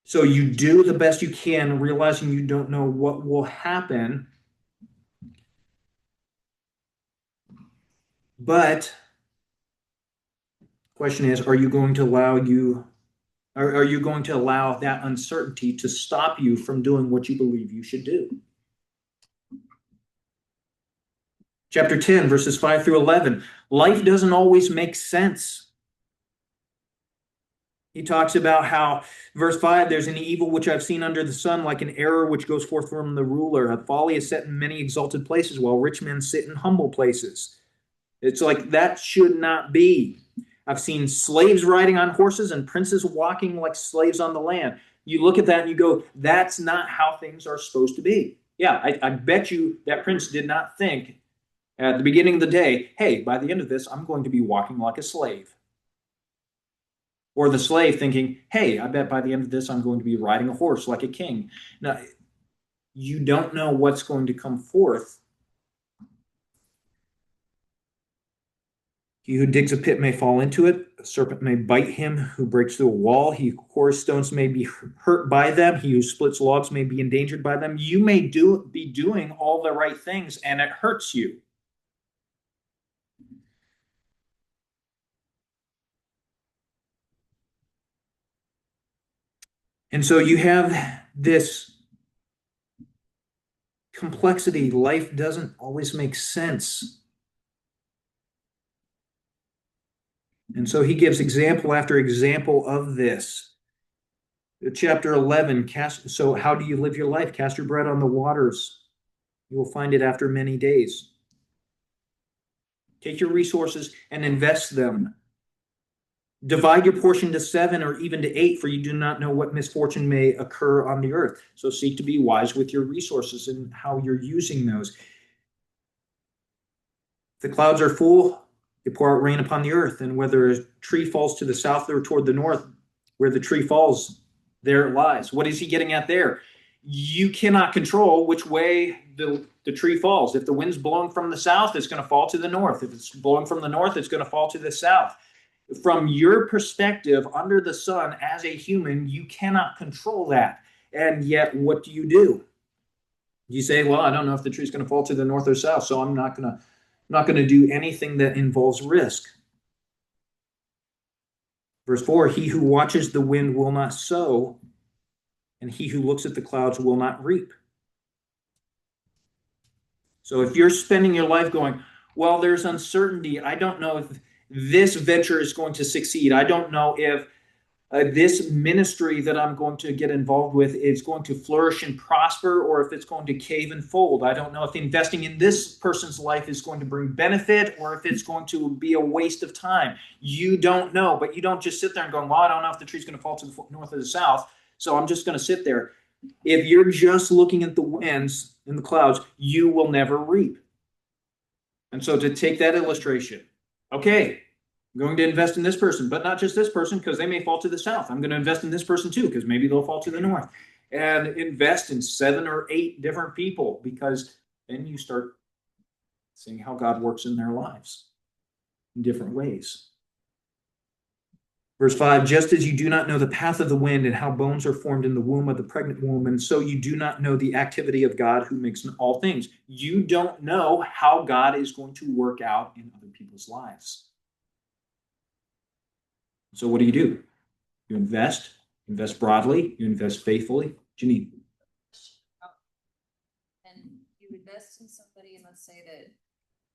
So you do the best you can, realizing you don't know what will happen. But the question is, are you going to allow that uncertainty to stop you from doing what you believe you should do? Chapter 10, verses 5 through 11. Life doesn't always make sense. He talks about how, verse 5, there's an evil which I've seen under the sun, like an error which goes forth from the ruler. A folly is set in many exalted places, while rich men sit in humble places. It's like that should not be. I've seen slaves riding on horses and princes walking like slaves on the land. You look at that and you go, that's not how things are supposed to be. Yeah, I bet you that prince did not think at the beginning of the day, hey, by the end of this, I'm going to be walking like a slave. Or the slave thinking, hey, I bet by the end of this, I'm going to be riding a horse like a king. Now, you don't know what's going to come forth. He who digs a pit may fall into it. A serpent may bite him who breaks through a wall. He who cores stones may be hurt by them. He who splits logs may be endangered by them. You may be doing all the right things, and it hurts you. And so you have this complexity. Life doesn't always make sense. And so he gives example after example of this. Chapter 11, so how do you live your life? Cast your bread on the waters. You will find it after many days. Take your resources and invest them. Divide your portion to 7 or even to 8, for you do not know what misfortune may occur on the earth. So seek to be wise with your resources and how you're using those. The clouds are full, they pour out rain upon the earth, and whether a tree falls to the south or toward the north, where the tree falls, there it lies. What is he getting at there? You cannot control which way the tree falls. If the wind's blowing from the south, it's going to fall to the north. If it's blowing from the north, it's going to fall to the south. From your perspective, under the sun, as a human, you cannot control that. And yet, what do? You say, well, I don't know if the tree's going to fall to the north or south, so I'm not going to do anything that involves risk. Verse 4, he who watches the wind will not sow, and he who looks at the clouds will not reap. So if you're spending your life going, well, there's uncertainty. I don't know if this venture is going to succeed. I don't know if this ministry that I'm going to get involved with is going to flourish and prosper, or if it's going to cave and fold. I don't know if investing in this person's life is going to bring benefit, or if it's going to be a waste of time. You don't know, but you don't just sit there and go, well, I don't know if the tree's going to fall to the north or the south, so I'm just going to sit there. If you're just looking at the winds and the clouds, you will never reap. And so to take that illustration, okay, I'm going to invest in this person, but not just this person, because they may fall to the south. I'm going to invest in this person too, because maybe they'll fall to the north. And invest in 7 or 8 different people, because then you start seeing how God works in their lives in different ways. Verse 5, just as you do not know the path of the wind and how bones are formed in the womb of the pregnant woman, so you do not know the activity of God who makes all things. You don't know how God is going to work out in other people's lives. So what do? You invest broadly, you invest faithfully. Janine. And you invest in somebody, and let's say that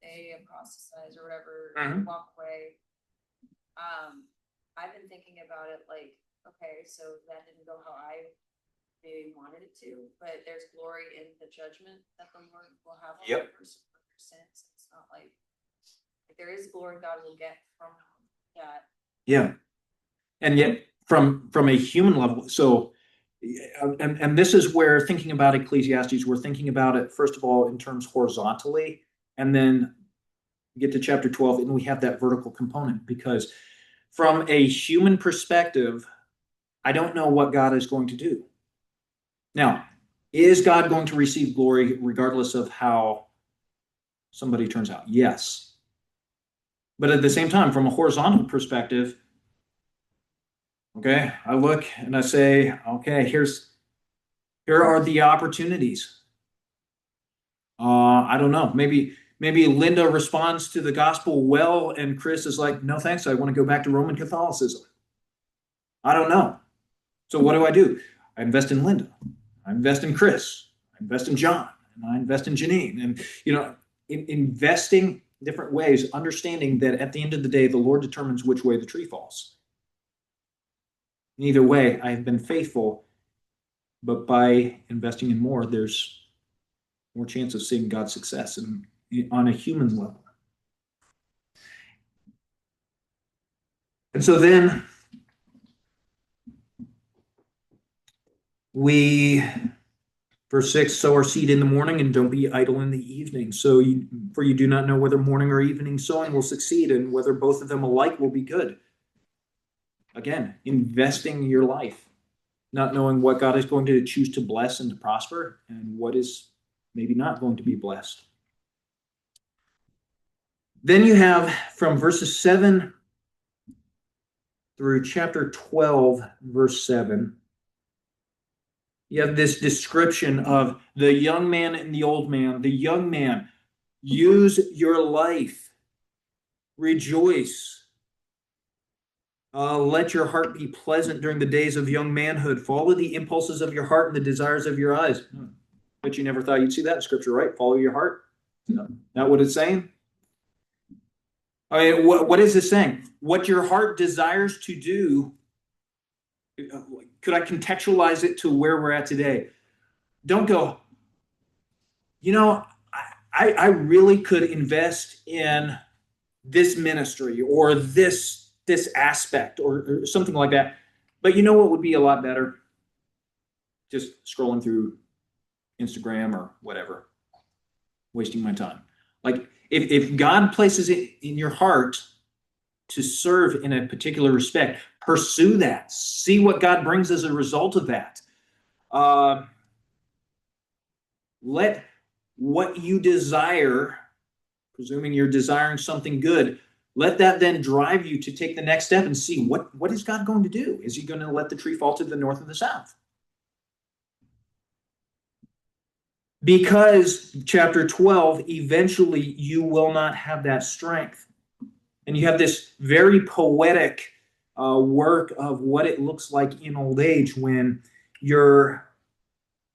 they apostatize or whatever, Mhm. walk away. I've been thinking about it like, okay, so that didn't go how I maybe wanted it to, but there's glory in the judgment that the Lord will have on Yep. that person for their sins. It's not like there is glory God will get from that. Yeah. And yet from a human level, so and this is where thinking about Ecclesiastes, we're thinking about it first of all in terms horizontally, and then get to chapter 12 and we have that vertical component, because from a human perspective, I don't know what God is going to do. Now, is God going to receive glory regardless of how somebody turns out? Yes. But at the same time, from a horizontal perspective, okay, I look and I say, okay, here are the opportunities. I don't know. Maybe Linda responds to the gospel well, and Chris is like, no thanks, I want to go back to Roman Catholicism. I don't know. So what do? I invest in Linda. I invest in Chris. I invest in John. And I invest in Janine. And investing different ways, understanding that at the end of the day, the Lord determines which way the tree falls. In either way, I have been faithful, but by investing in more, there's more chance of seeing God's success on a human level. And so then we, verse 6, sow our seed in the morning and don't be idle in the evening. For you do not know whether morning or evening sowing will succeed, and whether both of them alike will be good. Again, investing your life, not knowing what God is going to choose to bless and to prosper, and what is maybe not going to be blessed. Then you have from verses 7 through chapter 12, verse 7, you have this description of the young man and the old man. The young man, use your life, rejoice. Let your heart be pleasant during the days of young manhood. Follow the impulses of your heart and the desires of your eyes. But you never thought you'd see that in scripture, right? Follow your heart. No. Not what it's saying. I mean, what is it saying? What your heart desires to do. Could I contextualize it to where we're at today? Don't go, I really could invest in this ministry or this aspect or something like that. But you know what would be a lot better? Just scrolling through Instagram or whatever, wasting my time. Like if God places it in your heart to serve in a particular respect, pursue that. See what God brings as a result of that. Let what you desire, presuming you're desiring something good, let that then drive you to take the next step and see what is God going to do? Is he going to let the tree fall to the north or the south? Because chapter 12, eventually you will not have that strength. And you have this very poetic work of what it looks like in old age when your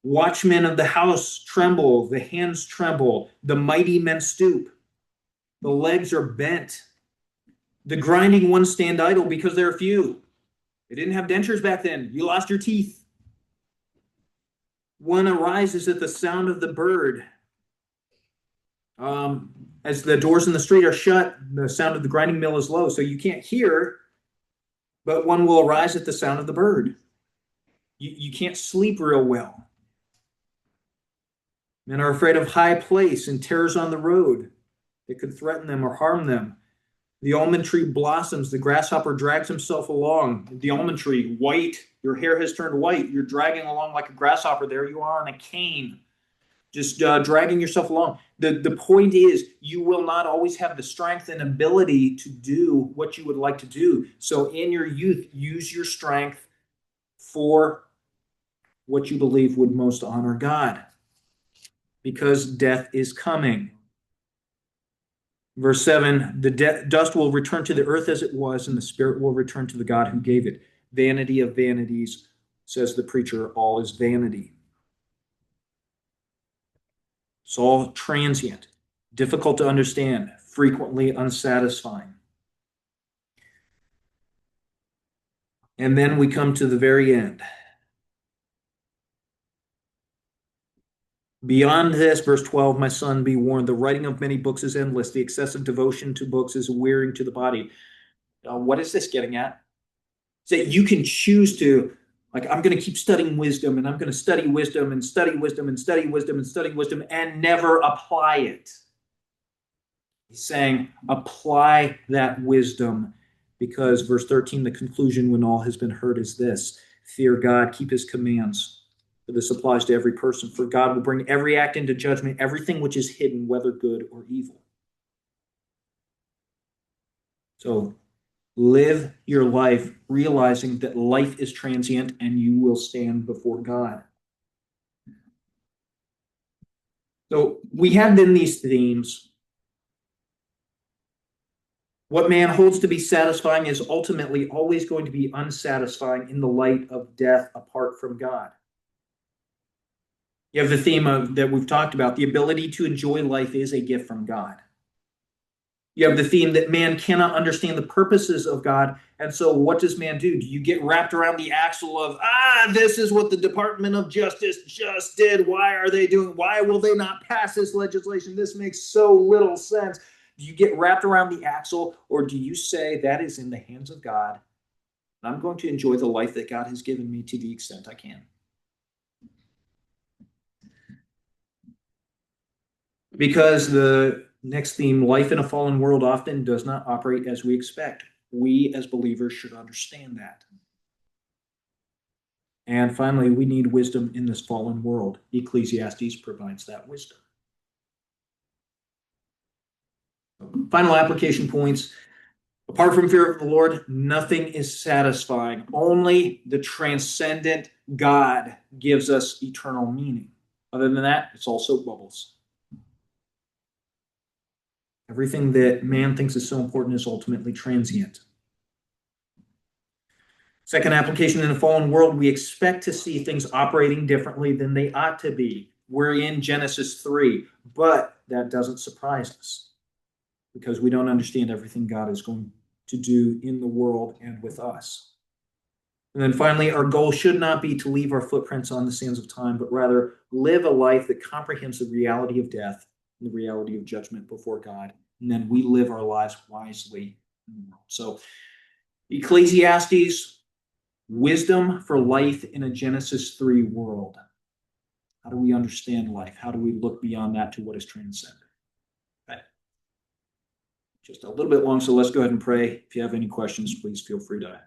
watchmen of the house tremble, the hands tremble, the mighty men stoop, the legs are bent, the grinding ones stand idle because they're few. They didn't have dentures back then. You lost your teeth. One arises at the sound of the bird. As the doors in the street are shut, the sound of the grinding mill is low, so you can't hear, but one will arise at the sound of the bird. You can't sleep real well. Men are afraid of high place and terrors on the road that could threaten them or harm them. The almond tree blossoms, the grasshopper drags himself along. The almond tree, white, your hair has turned white. You're dragging along like a grasshopper. There you are on a cane, just dragging yourself along. The point is, you will not always have the strength and ability to do what you would like to do. So in your youth, use your strength for what you believe would most honor God, because death is coming. Verse 7, the dust will return to the earth as it was, and the spirit will return to the God who gave it. Vanity of vanities, says the preacher, all is vanity. It's all transient. difficult to understand, frequently unsatisfying. And then we come to the very end. Beyond this, verse 12, my son, be warned. The writing of many books is endless. The excessive devotion to books is wearing to the body. What is this getting at? It's that you can choose to, like, I'm going to keep studying wisdom, and I'm going to study wisdom and study wisdom and study wisdom and study wisdom and never apply it. He's saying, apply that wisdom, because verse 13, the conclusion when all has been heard is this: fear God, keep his commands. For this applies to every person. For God will bring every act into judgment, everything which is hidden, whether good or evil. So live your life realizing that life is transient and you will stand before God. So we have in these themes, what man holds to be satisfying is ultimately always going to be unsatisfying in the light of death apart from God. You have the theme that we've talked about. The ability to enjoy life is a gift from God. You have the theme that man cannot understand the purposes of God. And so what does man do? Do you get wrapped around the axle of, this is what the Department of Justice just did. Why will they not pass this legislation? This makes so little sense. Do you get wrapped around the axle, or do you say that is in the hands of God? I'm going to enjoy the life that God has given me to the extent I can. Because the next theme, life in a fallen world, often does not operate as we expect. We as believers should understand that. And finally, we need wisdom in this fallen world. Ecclesiastes provides that wisdom. Final application points. Apart from fear of the Lord, nothing is satisfying. Only the transcendent God gives us eternal meaning. Other than that, it's all soap bubbles. Everything that man thinks is so important is ultimately transient. Second application, in a fallen world, we expect to see things operating differently than they ought to be. We're in Genesis 3, but that doesn't surprise us because we don't understand everything God is going to do in the world and with us. And then finally, our goal should not be to leave our footprints on the sands of time, but rather live a life that comprehends the reality of death and the reality of judgment before God. And then we live our lives wisely in the world. So Ecclesiastes, wisdom for life in a Genesis 3 world. How do we understand life? How do we look beyond that to what is transcendent? Okay. Just a little bit long, so let's go ahead and pray. If you have any questions, please feel free to